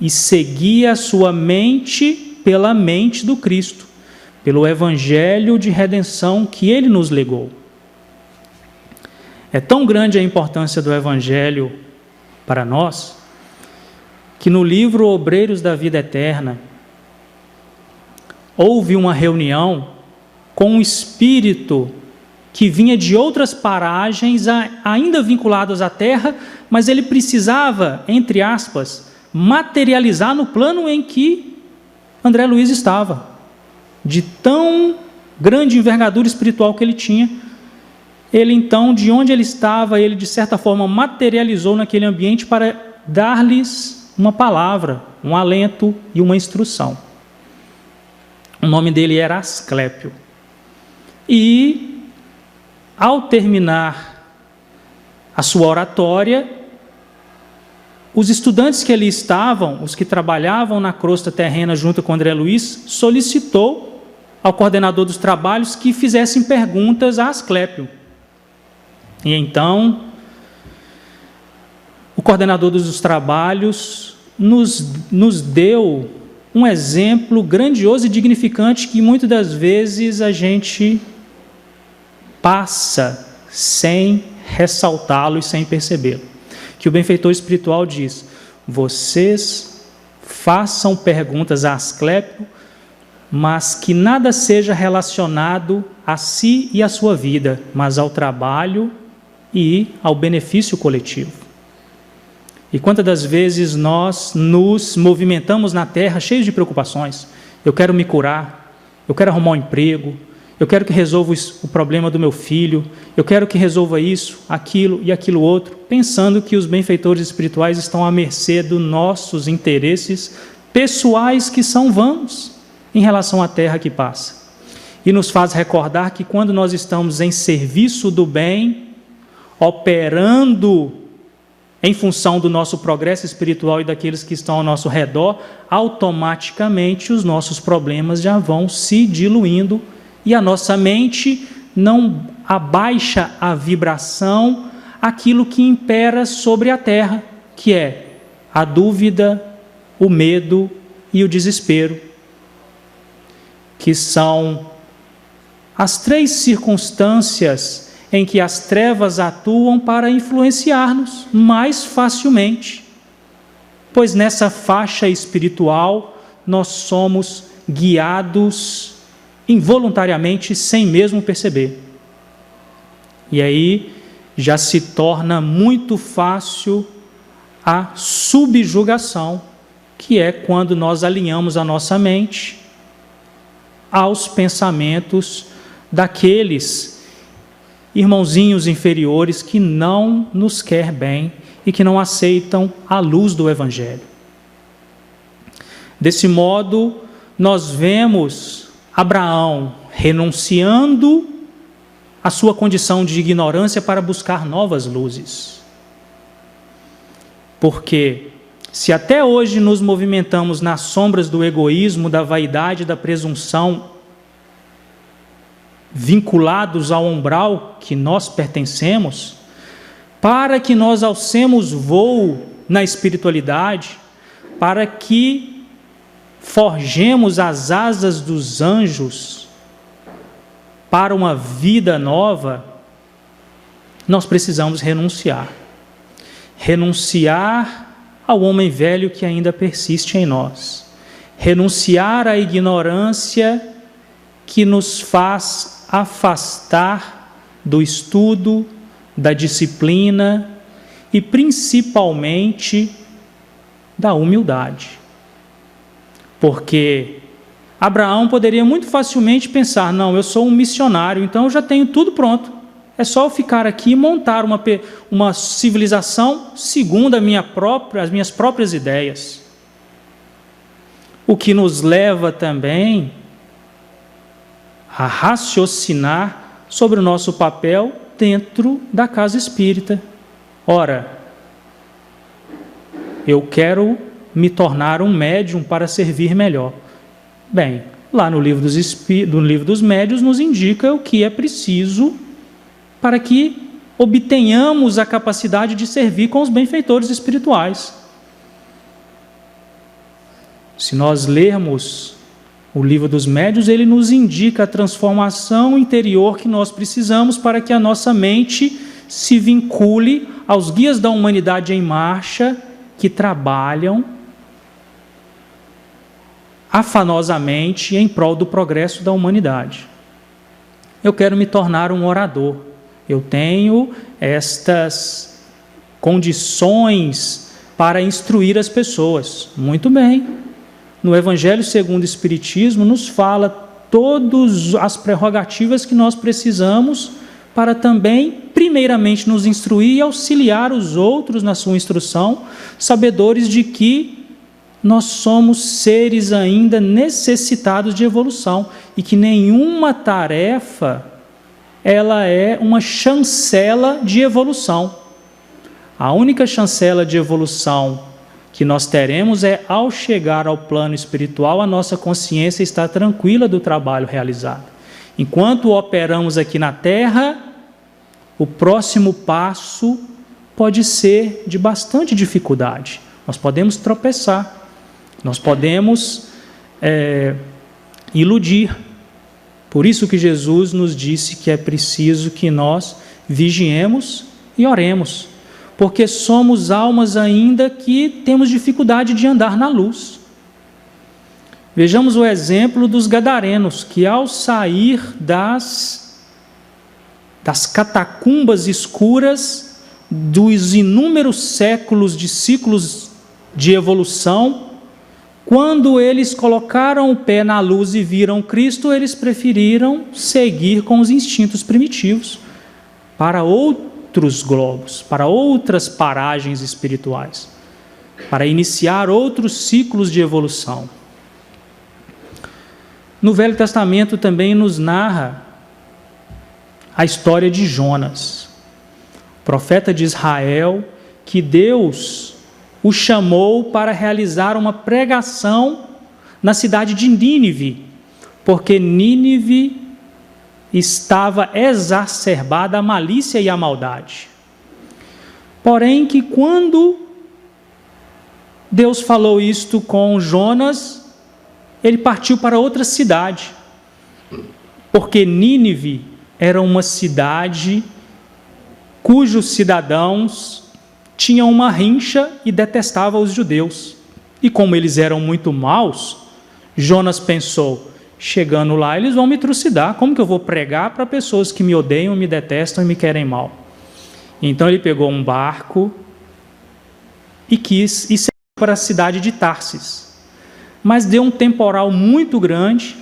e seguia a sua mente pela mente do Cristo, pelo evangelho de redenção que ele nos legou. É tão grande a importância do evangelho para nós, que no livro Obreiros da Vida Eterna, houve uma reunião com um espírito que vinha de outras paragens, ainda vinculados à terra, mas ele precisava, entre aspas, materializar no plano em que André Luiz estava, de tão grande envergadura espiritual que ele tinha. Ele então, de onde ele estava, ele de certa forma materializou naquele ambiente para dar-lhes uma palavra, um alento e uma instrução. O nome dele era Asclépio. E, ao terminar a sua oratória, os estudantes que ali estavam, os que trabalhavam na crosta terrena junto com André Luiz, solicitou ao coordenador dos trabalhos que fizessem perguntas a Asclépio. E então, o coordenador dos trabalhos nos deu um exemplo grandioso e dignificante que muitas das vezes a gente passa sem ressaltá-lo e sem percebê-lo. Que o benfeitor espiritual diz: vocês façam perguntas a Asclépio, mas que nada seja relacionado a si e à sua vida, mas ao trabalho e ao benefício coletivo. E quantas das vezes nós nos movimentamos na terra cheios de preocupações? Eu quero me curar, eu quero arrumar um emprego, eu quero que resolva o problema do meu filho, eu quero que resolva isso, aquilo e aquilo outro, pensando que os benfeitores espirituais estão à mercê dos nossos interesses pessoais que são vãos em relação à terra que passa. E nos faz recordar que quando nós estamos em serviço do bem, operando em função do nosso progresso espiritual e daqueles que estão ao nosso redor, automaticamente os nossos problemas já vão se diluindo e a nossa mente não abaixa a vibração aquilo que impera sobre a terra, que é a dúvida, o medo e o desespero, que são as três circunstâncias em que as trevas atuam para influenciar-nos mais facilmente, pois nessa faixa espiritual nós somos guiados involuntariamente, sem mesmo perceber. E aí já se torna muito fácil a subjugação, que é quando nós alinhamos a nossa mente aos pensamentos daqueles irmãozinhos inferiores que não nos quer bem e que não aceitam a luz do Evangelho. Desse modo, nós vemos Abraão renunciando à sua condição de ignorância para buscar novas luzes. Porque se até hoje nos movimentamos nas sombras do egoísmo, da vaidade, da presunção, vinculados ao umbral que nós pertencemos, para que nós alcemos voo na espiritualidade, para que forjemos as asas dos anjos para uma vida nova, nós precisamos renunciar. Renunciar ao homem velho que ainda persiste em nós. Renunciar à ignorância que nos faz afastar do estudo, da disciplina e principalmente da humildade. Porque Abraão poderia muito facilmente pensar: não, eu sou um missionário, então eu já tenho tudo pronto. É só eu ficar aqui e montar uma civilização segundo as minhas próprias ideias. O que nos leva também a raciocinar sobre o nosso papel dentro da casa espírita. Ora, eu quero me tornar um médium para servir melhor. Bem, lá no livro dos Médiuns nos indica o que é preciso para que obtenhamos a capacidade de servir com os benfeitores espirituais. Se nós lermos o livro dos Médiuns, ele nos indica a transformação interior que nós precisamos para que a nossa mente se vincule aos guias da humanidade em marcha que trabalham afanosamente em prol do progresso da humanidade. Eu quero me tornar um orador. Eu tenho estas condições para instruir as pessoas. Muito bem. No Evangelho segundo o Espiritismo nos fala todas as prerrogativas que nós precisamos para também, primeiramente, nos instruir e auxiliar os outros na sua instrução, sabedores de que nós somos seres ainda necessitados de evolução e que nenhuma tarefa ela é uma chancela de evolução. A única chancela de evolução que nós teremos é, ao chegar ao plano espiritual, a nossa consciência está tranquila do trabalho realizado. Enquanto operamos aqui na Terra, o próximo passo pode ser de bastante dificuldade. Nós podemos tropeçar, nós podemos iludir. Por isso que Jesus nos disse que é preciso que nós vigiemos e oremos, porque somos almas ainda que temos dificuldade de andar na luz. Vejamos o exemplo dos gadarenos, que ao sair das catacumbas escuras, dos inúmeros séculos de ciclos de evolução, quando eles colocaram o pé na luz e viram Cristo, eles preferiram seguir com os instintos primitivos para outros globos, para outras paragens espirituais, para iniciar outros ciclos de evolução. No Velho Testamento também nos narra a história de Jonas, profeta de Israel, que Deus o chamou para realizar uma pregação na cidade de Nínive, porque Nínive estava exacerbada a malícia e a maldade. Porém, que quando Deus falou isto com Jonas, ele partiu para outra cidade, porque Nínive era uma cidade cujos cidadãos tinham uma rincha e detestavam os judeus. E como eles eram muito maus, Jonas pensou, chegando lá eles vão me trucidar, como que eu vou pregar para pessoas que me odeiam, me detestam e me querem mal? Então ele pegou um barco e quis ir para a cidade de Tarsis. Mas deu um temporal muito grande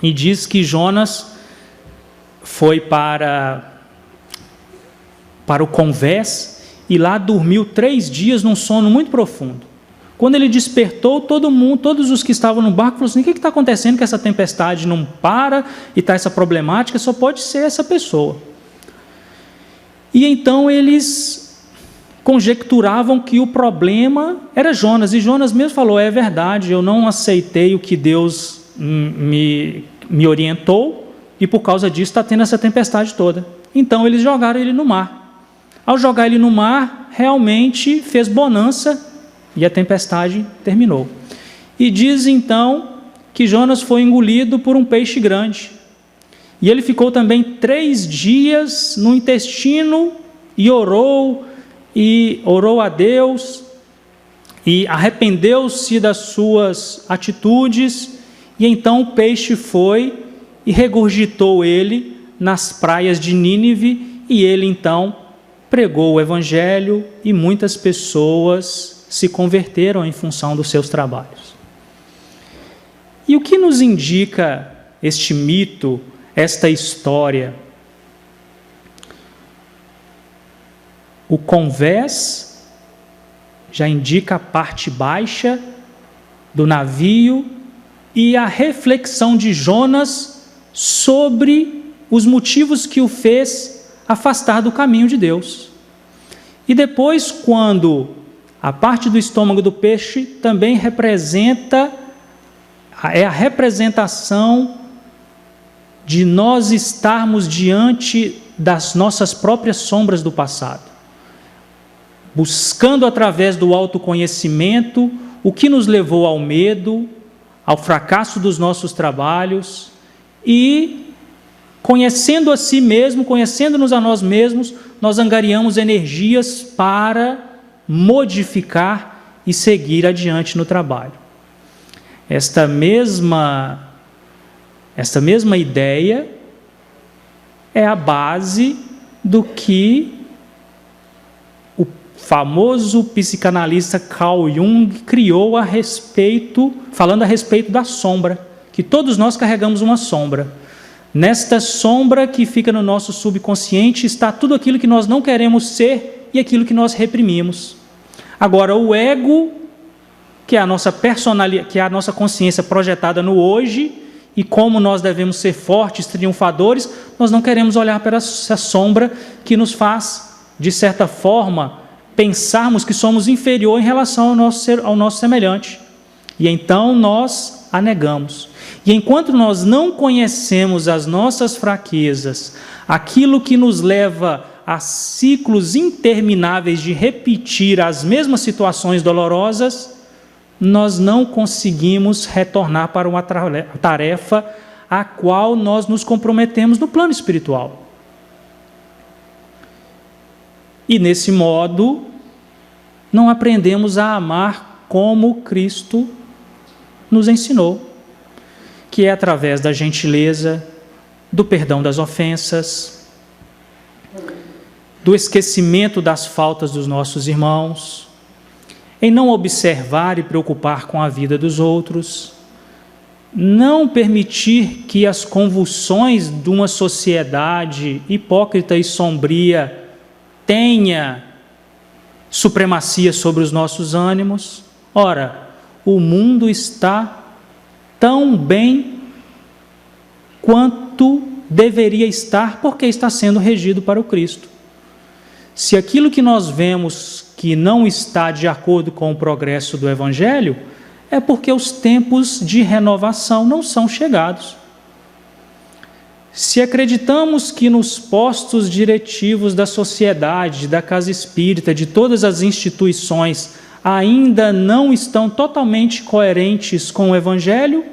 e diz que Jonas foi para o convés e lá dormiu 3 dias num sono muito profundo. Quando ele despertou, todos os que estavam no barco falaram assim, o que está acontecendo que essa tempestade não para e está essa problemática? Só pode ser essa pessoa. E então eles conjecturavam que o problema era Jonas, e Jonas mesmo falou, é verdade, eu não aceitei o que Deus me orientou, e por causa disso está tendo essa tempestade toda. Então eles jogaram ele no mar. Ao jogar ele no mar, realmente fez bonança, e a tempestade terminou. E diz então que Jonas foi engolido por um peixe grande, e ele ficou também 3 dias no intestino, e orou a Deus, e arrependeu-se das suas atitudes, e então o peixe foi e regurgitou ele nas praias de Nínive, e ele então pregou o evangelho, e muitas pessoas se converteram em função dos seus trabalhos. E o que nos indica este mito, esta história? O convés já indica a parte baixa do navio e a reflexão de Jonas sobre os motivos que o fez afastar do caminho de Deus. E depois, quando a parte do estômago do peixe também é a representação de nós estarmos diante das nossas próprias sombras do passado, buscando através do autoconhecimento o que nos levou ao medo, ao fracasso dos nossos trabalhos, e conhecendo a si mesmo, conhecendo-nos a nós mesmos, nós angariamos energias para modificar e seguir adiante no trabalho. Esta mesma ideia é a base do que famoso psicanalista Carl Jung criou falando a respeito da sombra, que todos nós carregamos uma sombra. Nesta sombra que fica no nosso subconsciente está tudo aquilo que nós não queremos ser e aquilo que nós reprimimos. Agora, o ego, que é a nossa personalidade, que é a nossa consciência projetada no hoje, e como nós devemos ser fortes, triunfadores, nós não queremos olhar para essa sombra que nos faz, de certa forma, pensarmos que somos inferior em relação ao nosso semelhante. E então nós a negamos. E enquanto nós não conhecemos as nossas fraquezas, aquilo que nos leva a ciclos intermináveis de repetir as mesmas situações dolorosas, nós não conseguimos retornar para uma tarefa a qual nós nos comprometemos no plano espiritual. E nesse modo, não aprendemos a amar como Cristo nos ensinou, que é através da gentileza, do perdão das ofensas, do esquecimento das faltas dos nossos irmãos, em não observar e preocupar com a vida dos outros, não permitir que as convulsões de uma sociedade hipócrita e sombria tenha supremacia sobre os nossos ânimos. Ora, o mundo está tão bem quanto deveria estar, porque está sendo regido para o Cristo. Se aquilo que nós vemos que não está de acordo com o progresso do Evangelho, é porque os tempos de renovação não são chegados. Se acreditamos que nos postos diretivos da sociedade, da casa espírita, de todas as instituições, ainda não estão totalmente coerentes com o Evangelho,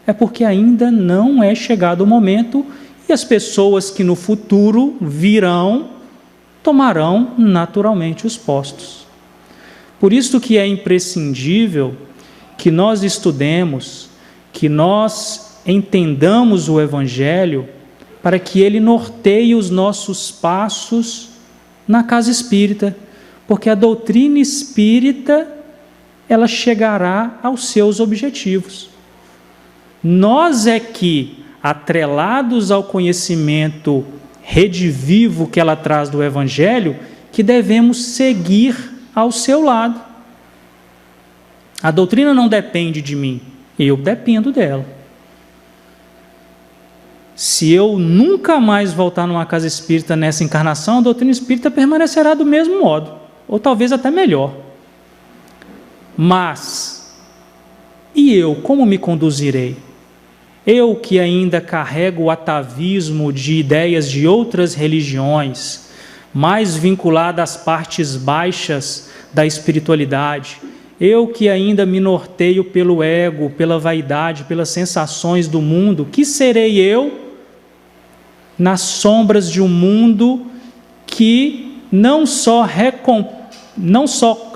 é porque ainda não é chegado o momento e as pessoas que no futuro virão, tomarão naturalmente os postos. Por isso que é imprescindível que nós estudemos, que nós entendamos o Evangelho, para que ele norteie os nossos passos na casa espírita, porque a doutrina espírita, ela chegará aos seus objetivos. Nós é que, atrelados ao conhecimento redivivo que ela traz do Evangelho, que devemos seguir ao seu lado. A doutrina não depende de mim, eu dependo dela. Se eu nunca mais voltar numa casa espírita nessa encarnação, a doutrina espírita permanecerá do mesmo modo, ou talvez até melhor. Mas, e eu, como me conduzirei? Eu que ainda carrego o atavismo de ideias de outras religiões, mais vinculado às partes baixas da espiritualidade, eu que ainda me norteio pelo ego, pela vaidade, pelas sensações do mundo, que serei eu nas sombras de um mundo que não só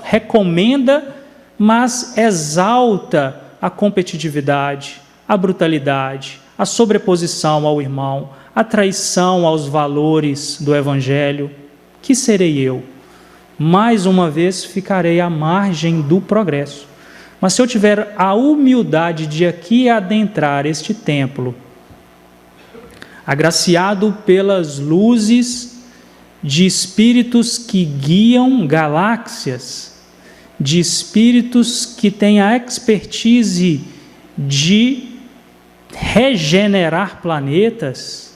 recomenda, mas exalta a competitividade, a brutalidade, a sobreposição ao irmão, a traição aos valores do Evangelho? Que serei eu? Mais uma vez ficarei à margem do progresso. Mas se eu tiver a humildade de aqui adentrar este templo, agraciado pelas luzes de espíritos que guiam galáxias, de espíritos que têm a expertise de regenerar planetas,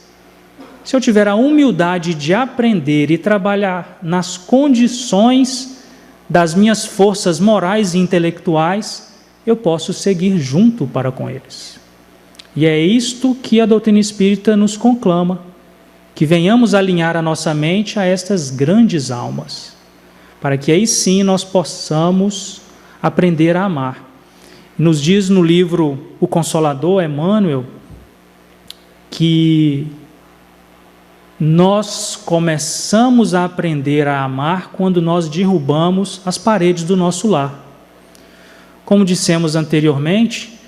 se eu tiver a humildade de aprender e trabalhar nas condições das minhas forças morais e intelectuais, eu posso seguir junto para com eles. E é isto que a doutrina espírita nos conclama, que venhamos alinhar a nossa mente a estas grandes almas, para que aí sim nós possamos aprender a amar. Nos diz no livro O Consolador, Emmanuel, que nós começamos a aprender a amar quando nós derrubamos as paredes do nosso lar. Como dissemos anteriormente,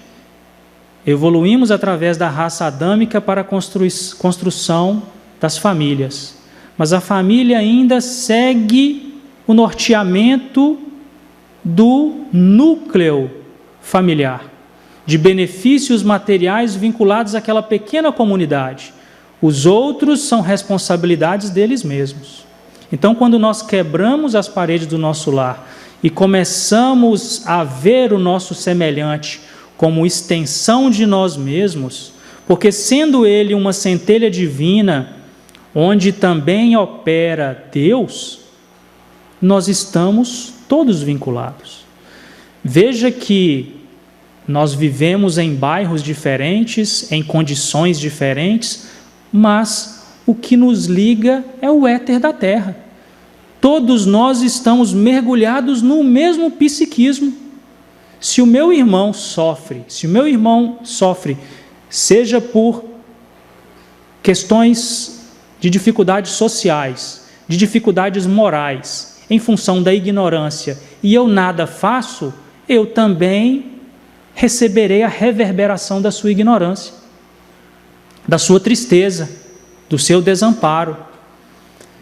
evoluímos através da raça adâmica para a construção das famílias, mas a família ainda segue o norteamento do núcleo familiar, de benefícios materiais vinculados àquela pequena comunidade. Os outros são responsabilidades deles mesmos. Então, quando nós quebramos as paredes do nosso lar e começamos a ver o nosso semelhante como extensão de nós mesmos, porque sendo ele uma centelha divina, onde também opera Deus, nós estamos todos vinculados. Veja que nós vivemos em bairros diferentes, em condições diferentes, mas o que nos liga é o éter da terra. Todos nós estamos mergulhados no mesmo psiquismo. Se o meu irmão sofre, seja por questões de dificuldades sociais, de dificuldades morais, em função da ignorância, e eu nada faço, eu também receberei a reverberação da sua ignorância, da sua tristeza, do seu desamparo.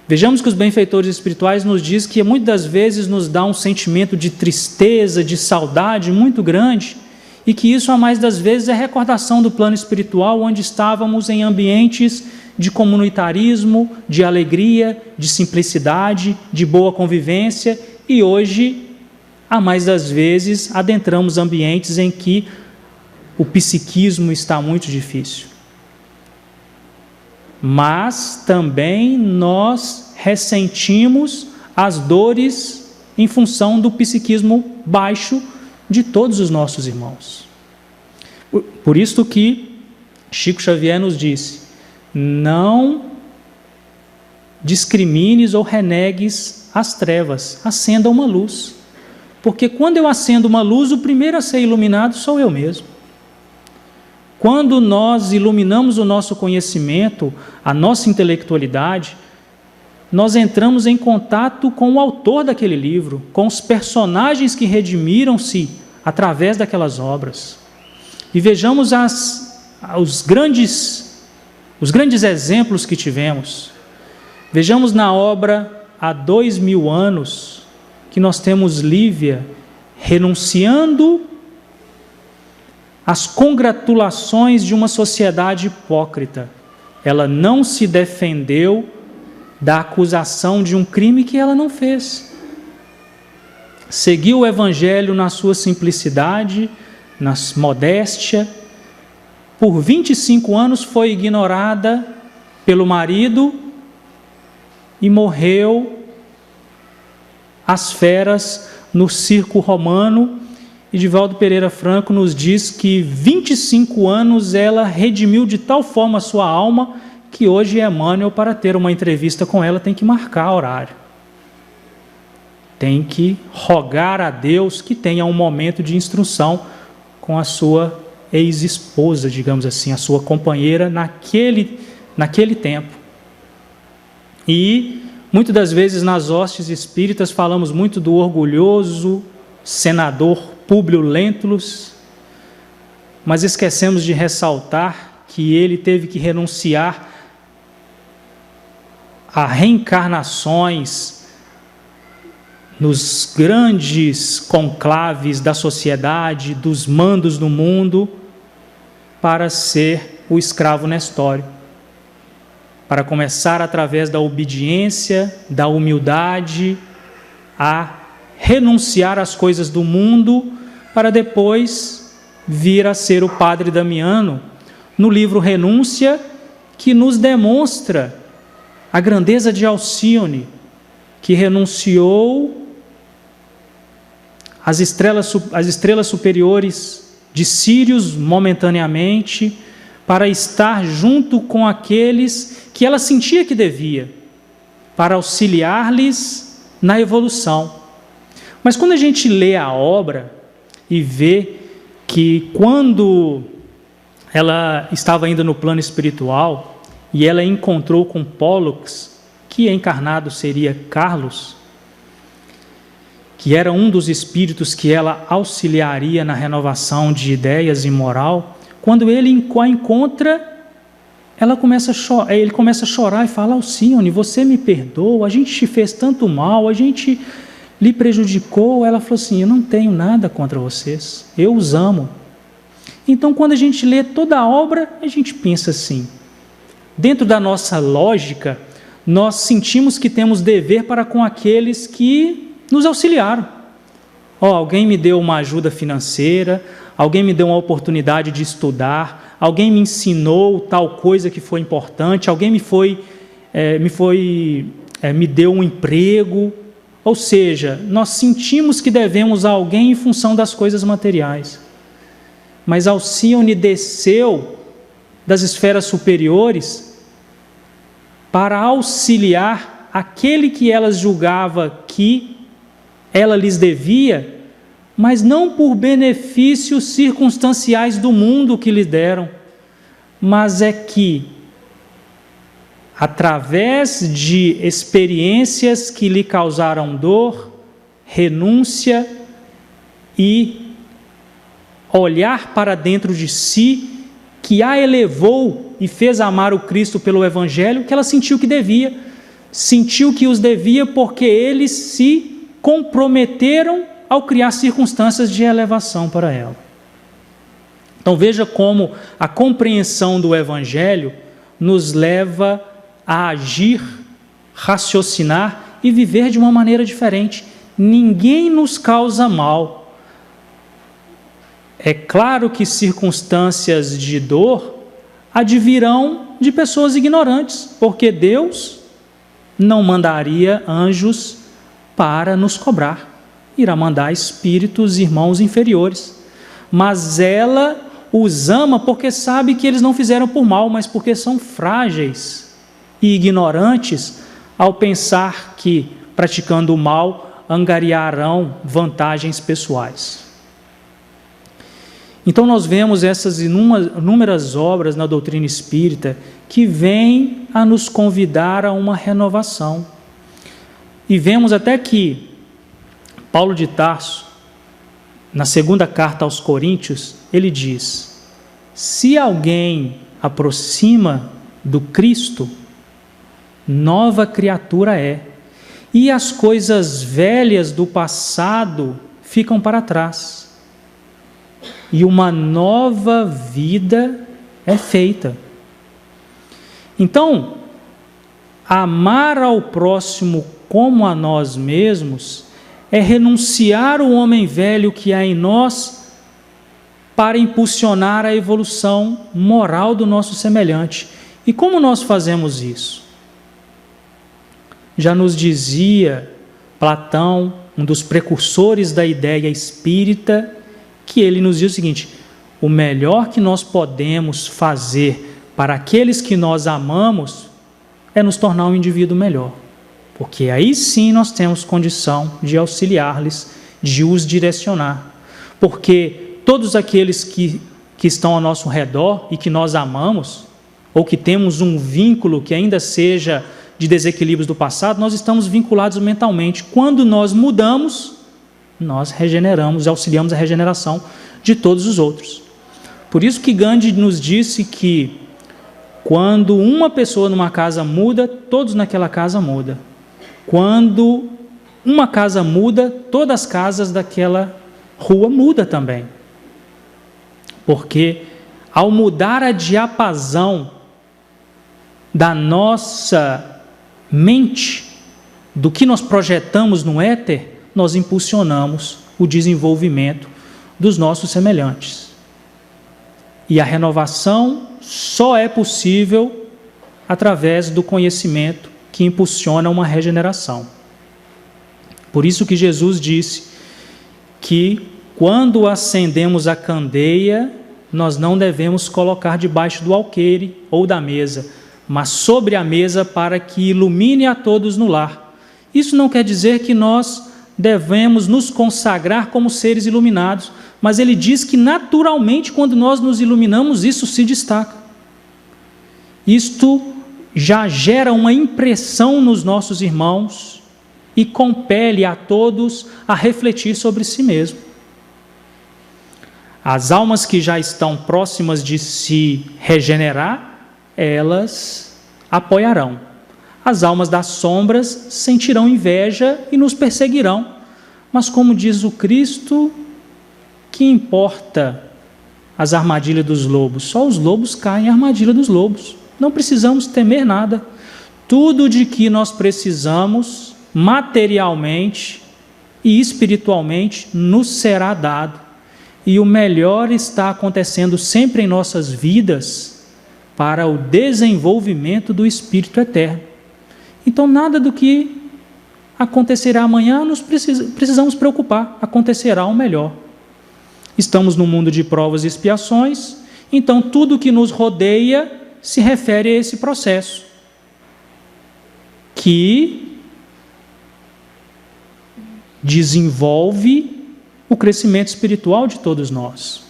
Vejamos que os benfeitores espirituais nos dizem que muitas das vezes nos dá um sentimento de tristeza, de saudade muito grande, e que isso, a mais das vezes, é recordação do plano espiritual, onde estávamos em ambientes de comunitarismo, de alegria, de simplicidade, de boa convivência, e hoje, a mais das vezes, adentramos ambientes em que o psiquismo está muito difícil. Mas também nós ressentimos as dores em função do psiquismo baixo de todos os nossos irmãos. Por isso que Chico Xavier nos disse: não discrimines ou renegues as trevas, acenda uma luz. Porque quando eu acendo uma luz, o primeiro a ser iluminado sou eu mesmo. Quando nós iluminamos o nosso conhecimento, a nossa intelectualidade, nós entramos em contato com o autor daquele livro, com os personagens que redimiram-se através daquelas obras. E vejamos os grandes exemplos que tivemos. Vejamos na obra Há 2000 anos, que nós temos Lívia renunciando às congratulações de uma sociedade hipócrita. Ela não se defendeu da acusação de um crime que ela não fez. Seguiu o Evangelho na sua simplicidade, na modéstia. Por 25 anos foi ignorada pelo marido e morreu às feras no circo romano. E Divaldo Pereira Franco nos diz que 25 anos ela redimiu de tal forma a sua alma que hoje Emmanuel, para ter uma entrevista com ela, tem que marcar horário. Tem que rogar a Deus que tenha um momento de instrução com a sua ex-esposa, digamos assim, a sua companheira naquele tempo. E muitas das vezes nas hostes espíritas falamos muito do orgulhoso senador Públio Lentulus, mas esquecemos de ressaltar que ele teve que renunciar a reencarnações nos grandes conclaves da sociedade, dos mandos do mundo, para ser o escravo Nestório, para começar através da obediência, da humildade, a renunciar às coisas do mundo, para depois vir a ser o Padre Damiano, no livro Renúncia, que nos demonstra a grandeza de Alcíone, que renunciou às estrelas superiores de Sírios momentaneamente, para estar junto com aqueles que ela sentia que devia, para auxiliar-lhes na evolução. Mas quando a gente lê a obra e vê que quando ela estava ainda no plano espiritual e ela encontrou com Pólux, que encarnado seria Carlos, que era um dos espíritos que ela auxiliaria na renovação de ideias e moral, quando ele a encontra, ele começa a chorar e fala: Alcíone, você me perdoa, a gente te fez tanto mal, a gente lhe prejudicou. Ela falou assim: eu não tenho nada contra vocês, eu os amo. Então, quando a gente lê toda a obra, a gente pensa assim, dentro da nossa lógica, nós sentimos que temos dever para com aqueles que nos auxiliaram. Alguém me deu uma ajuda financeira, alguém me deu uma oportunidade de estudar, alguém me ensinou tal coisa que foi importante, alguém me deu um emprego. Ou seja, nós sentimos que devemos a alguém em função das coisas materiais. Mas Alcíone desceu das esferas superiores para auxiliar aquele que elas julgava que ela lhes devia, mas não por benefícios circunstanciais do mundo que lhe deram, mas é que, através de experiências que lhe causaram dor, renúncia e olhar para dentro de si, que a elevou e fez amar o Cristo pelo Evangelho, que ela sentiu que devia, sentiu que os devia porque eles se comprometeram ao criar circunstâncias de elevação para ela. Então veja como a compreensão do Evangelho nos leva a agir, raciocinar e viver de uma maneira diferente. Ninguém nos causa mal. É claro que circunstâncias de dor advirão de pessoas ignorantes, porque Deus não mandaria anjos para nos cobrar. Irá mandar espíritos, irmãos inferiores. Mas ela os ama porque sabe que eles não fizeram por mal, mas porque são frágeis e ignorantes ao pensar que, praticando o mal, angariarão vantagens pessoais. Então nós vemos essas inúmeras obras na doutrina espírita que vêm a nos convidar a uma renovação. E vemos até que Paulo de Tarso, na segunda carta aos Coríntios, ele diz: se alguém aproxima do Cristo, nova criatura é, e as coisas velhas do passado ficam para trás, e uma nova vida é feita. Então, amar ao próximo como a nós mesmos é renunciar o homem velho que há em nós para impulsionar a evolução moral do nosso semelhante. E como nós fazemos isso? Já nos dizia Platão, um dos precursores da ideia espírita, que ele nos diz o seguinte: o melhor que nós podemos fazer para aqueles que nós amamos é nos tornar um indivíduo melhor. Porque aí sim nós temos condição de auxiliar-lhes, de os direcionar. Porque todos aqueles que estão ao nosso redor e que nós amamos, ou que temos um vínculo que ainda seja de desequilíbrios do passado, nós estamos vinculados mentalmente. Quando nós mudamos, nós regeneramos, auxiliamos a regeneração de todos os outros. Por isso que Gandhi nos disse que quando uma pessoa numa casa muda, todos naquela casa mudam. Quando uma casa muda, todas as casas daquela rua mudam também. Porque ao mudar a diapasão da nossa mente, do que nós projetamos no éter, nós impulsionamos o desenvolvimento dos nossos semelhantes. E a renovação só é possível através do conhecimento que impulsiona uma regeneração. Por isso que Jesus disse que quando acendemos a candeia, nós não devemos colocar debaixo do alqueire ou da mesa, mas sobre a mesa para que ilumine a todos no lar. Isso não quer dizer que nós devemos nos consagrar como seres iluminados, mas ele diz que naturalmente quando nós nos iluminamos, isso se destaca. Isto já gera uma impressão nos nossos irmãos e compele a todos a refletir sobre si mesmo. As almas que já estão próximas de se regenerar, elas apoiarão. As almas das sombras sentirão inveja e nos perseguirão. Mas como diz o Cristo, que importa as armadilhas dos lobos? Só os lobos caem em armadilha dos lobos. Não precisamos temer nada. Tudo de que nós precisamos, materialmente e espiritualmente, nos será dado. E o melhor está acontecendo sempre em nossas vidas para o desenvolvimento do Espírito Eterno. Então, nada do que acontecerá amanhã nós precisamos preocupar. Acontecerá o melhor. Estamos num mundo de provas e expiações, então tudo que nos rodeia se refere a esse processo. que desenvolve o crescimento espiritual de todos nós.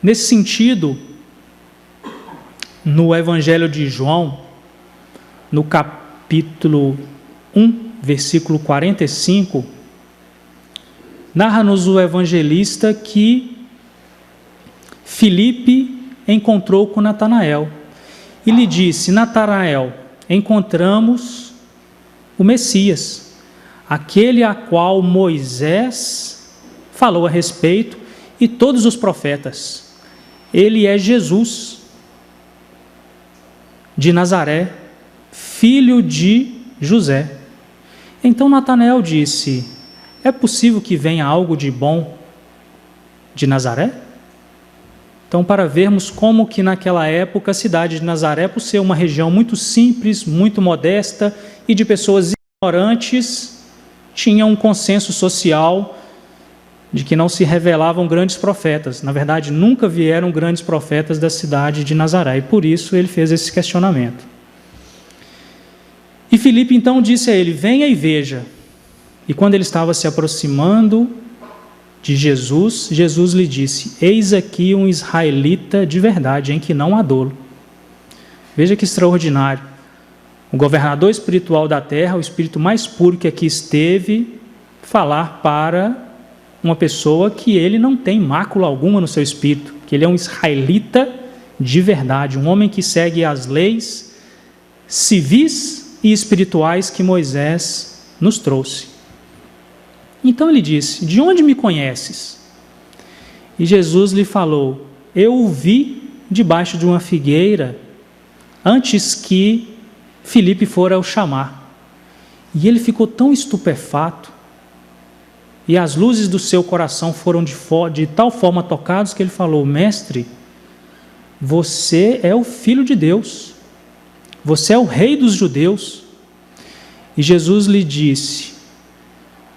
Nesse sentido, no Evangelho de João, no capítulo 1, versículo 45, narra-nos o evangelista que Filipe encontrou com Natanael e lhe disse: Natanael, encontramos o Messias, aquele a qual Moisés falou a respeito e todos os profetas. Ele é Jesus de Nazaré, filho de José. Então Natanael disse: é possível que venha algo de bom de Nazaré? Então, para vermos como que naquela época a cidade de Nazaré, por ser uma região muito simples, muito modesta e de pessoas ignorantes, tinha um consenso social de que não se revelavam grandes profetas. Na verdade, nunca vieram grandes profetas da cidade de Nazaré, e por isso ele fez esse questionamento. E Filipe então disse a ele: venha e veja. E quando ele estava se aproximando de Jesus, Jesus lhe disse: eis aqui um israelita de verdade, em que não há dolo. Veja que extraordinário. O governador espiritual da terra, o espírito mais puro que aqui esteve, falar para uma pessoa que ele não tem mácula alguma no seu espírito, que ele é um israelita de verdade, um homem que segue as leis civis e espirituais que Moisés nos trouxe. Então ele disse: de onde me conheces? E Jesus lhe falou: eu o vi debaixo de uma figueira antes que Filipe fora o chamar. E ele ficou tão estupefato, e as luzes do seu coração foram de tal forma tocados, que ele falou: mestre, você é o Filho de Deus, você é o Rei dos judeus. E Jesus lhe disse: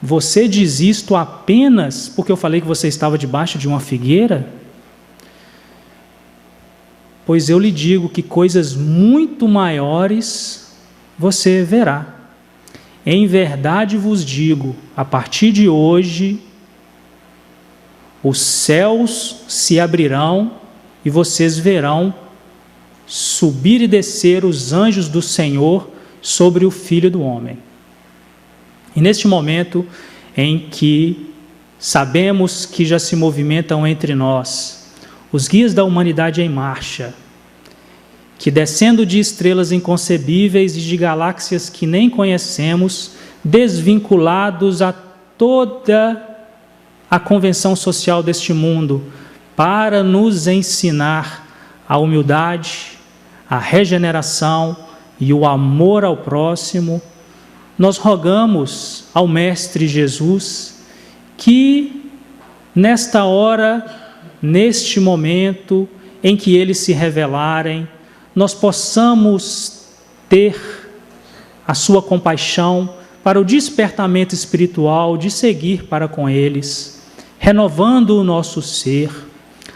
você diz isto apenas porque eu falei que você estava debaixo de uma figueira? Pois eu lhe digo que coisas muito maiores você verá. Em verdade vos digo, a partir de hoje, os céus se abrirão e vocês verão subir e descer os anjos do Senhor sobre o Filho do Homem. E neste momento em que sabemos que já se movimentam entre nós os guias da humanidade em marcha, que descendo de estrelas inconcebíveis e de galáxias que nem conhecemos, desvinculados a toda a convenção social deste mundo, para nos ensinar a humildade, a regeneração e o amor ao próximo, nós rogamos ao Mestre Jesus que nesta hora, neste momento em que eles se revelarem, nós possamos ter a sua compaixão para o despertamento espiritual de seguir para com eles, renovando o nosso ser,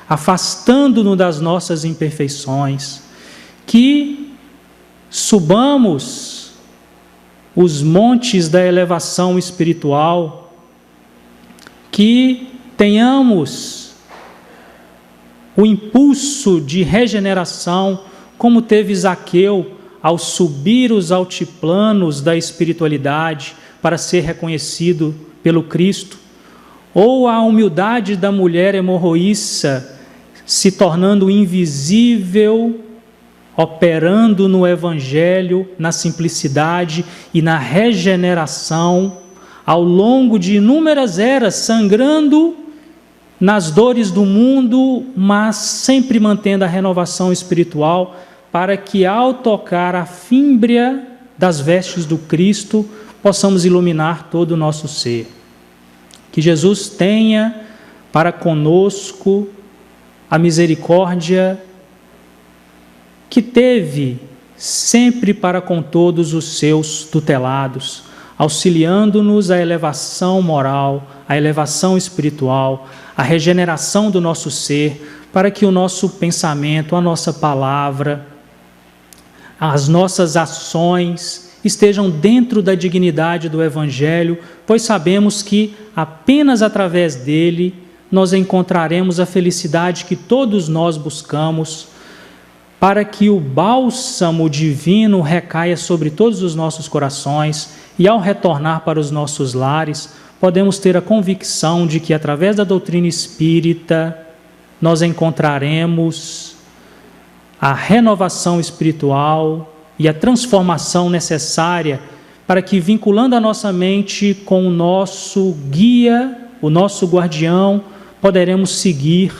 afastando-nos das nossas imperfeições, que subamos os montes da elevação espiritual, que tenhamos o impulso de regeneração, como teve Zaqueu ao subir os altiplanos da espiritualidade para ser reconhecido pelo Cristo, ou a humildade da mulher hemorroíça se tornando invisível, operando no Evangelho, na simplicidade e na regeneração, ao longo de inúmeras eras, sangrando nas dores do mundo, mas sempre mantendo a renovação espiritual, para que ao tocar a fímbria das vestes do Cristo, possamos iluminar todo o nosso ser. Que Jesus tenha para conosco a misericórdia que teve sempre para com todos os seus tutelados, auxiliando-nos à elevação moral, à elevação espiritual, à regeneração do nosso ser, para que o nosso pensamento, a nossa palavra, as nossas ações estejam dentro da dignidade do Evangelho, pois sabemos que apenas através dele nós encontraremos a felicidade que todos nós buscamos, para que o bálsamo divino recaia sobre todos os nossos corações e, ao retornar para os nossos lares, podemos ter a convicção de que, através da doutrina espírita, nós encontraremos a renovação espiritual e a transformação necessária para que, vinculando a nossa mente com o nosso guia, o nosso guardião, poderemos seguir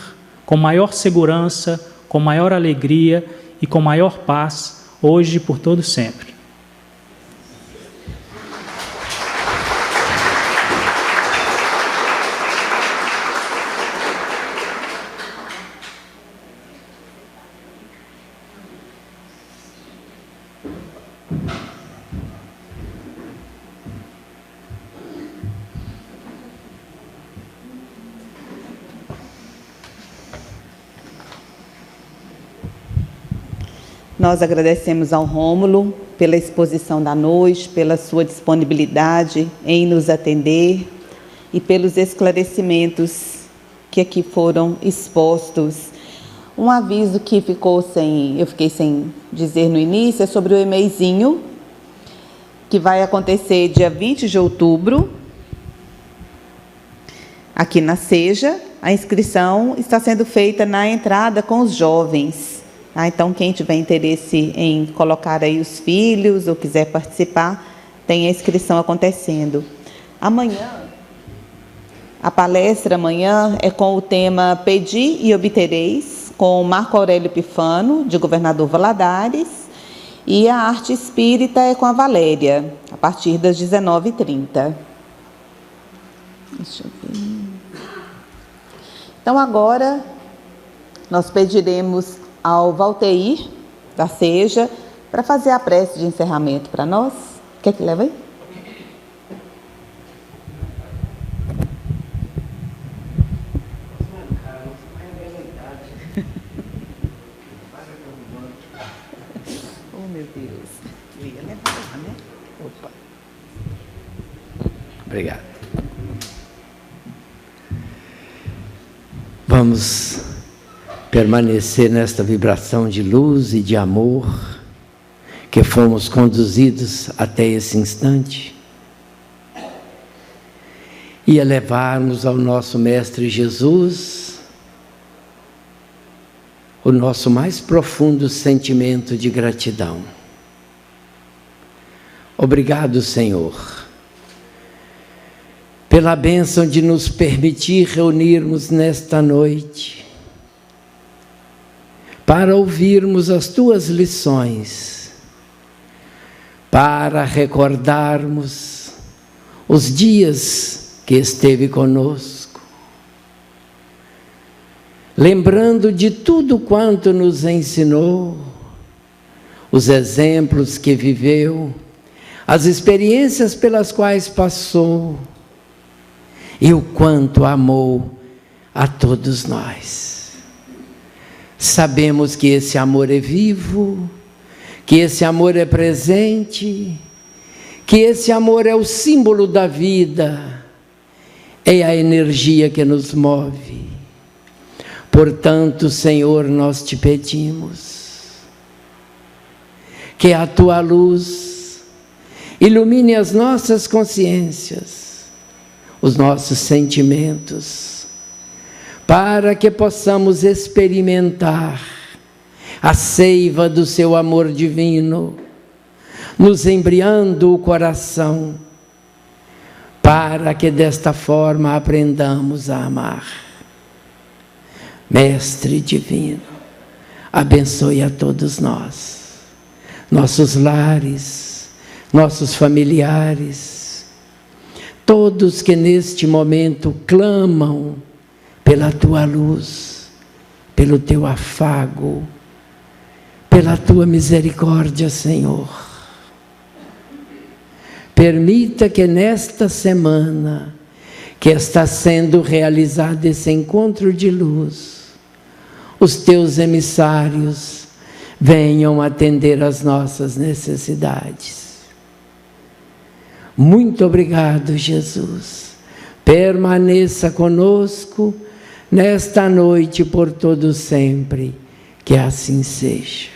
com maior segurança, com maior alegria e com maior paz, hoje e por todo sempre. Nós agradecemos ao Rômulo pela exposição da noite, pela sua disponibilidade em nos atender e pelos esclarecimentos que aqui foram expostos. Um aviso que eu fiquei sem dizer no início é sobre o e-mailzinho, que vai acontecer dia 20 de outubro, aqui na Seja. A inscrição está sendo feita na entrada com os jovens. Então, quem tiver interesse em colocar aí os filhos ou quiser participar, tem a inscrição acontecendo. Amanhã, a palestra amanhã é com o tema Pedi e Obtereis, com Marco Aurélio Epifano, de Governador Valadares, e a arte espírita é com a Valéria, a partir das 19h30. Deixa eu ver. Então, agora, nós pediremos ao Valteir, da Seja, para fazer a prece de encerramento para nós. Quer que leve aí? Oh, meu Deus. Eu ia levar lá, né? Opa. Obrigado. Vamos permanecer nesta vibração de luz e de amor que fomos conduzidos até esse instante e elevarmos ao nosso Mestre Jesus o nosso mais profundo sentimento de gratidão. Obrigado, Senhor, pela bênção de nos permitir reunirmos nesta noite para ouvirmos as Tuas lições, para recordarmos os dias que esteve conosco, lembrando de tudo quanto nos ensinou, os exemplos que viveu, as experiências pelas quais passou e o quanto amou a todos nós. Sabemos que esse amor é vivo, que esse amor é presente, que esse amor é o símbolo da vida, é a energia que nos move. Portanto, Senhor, nós te pedimos que a Tua luz ilumine as nossas consciências, os nossos sentimentos, para que possamos experimentar a seiva do Seu amor divino, nos embriando o coração, para que desta forma aprendamos a amar. Mestre divino, abençoe a todos nós, nossos lares, nossos familiares, todos que neste momento clamam pela Tua luz, pelo Teu afago, pela Tua misericórdia, Senhor. Permita que nesta semana que está sendo realizado esse encontro de luz, os Teus emissários venham atender às nossas necessidades. Muito obrigado, Jesus. Permaneça conosco nesta noite por todo sempre. Que assim seja.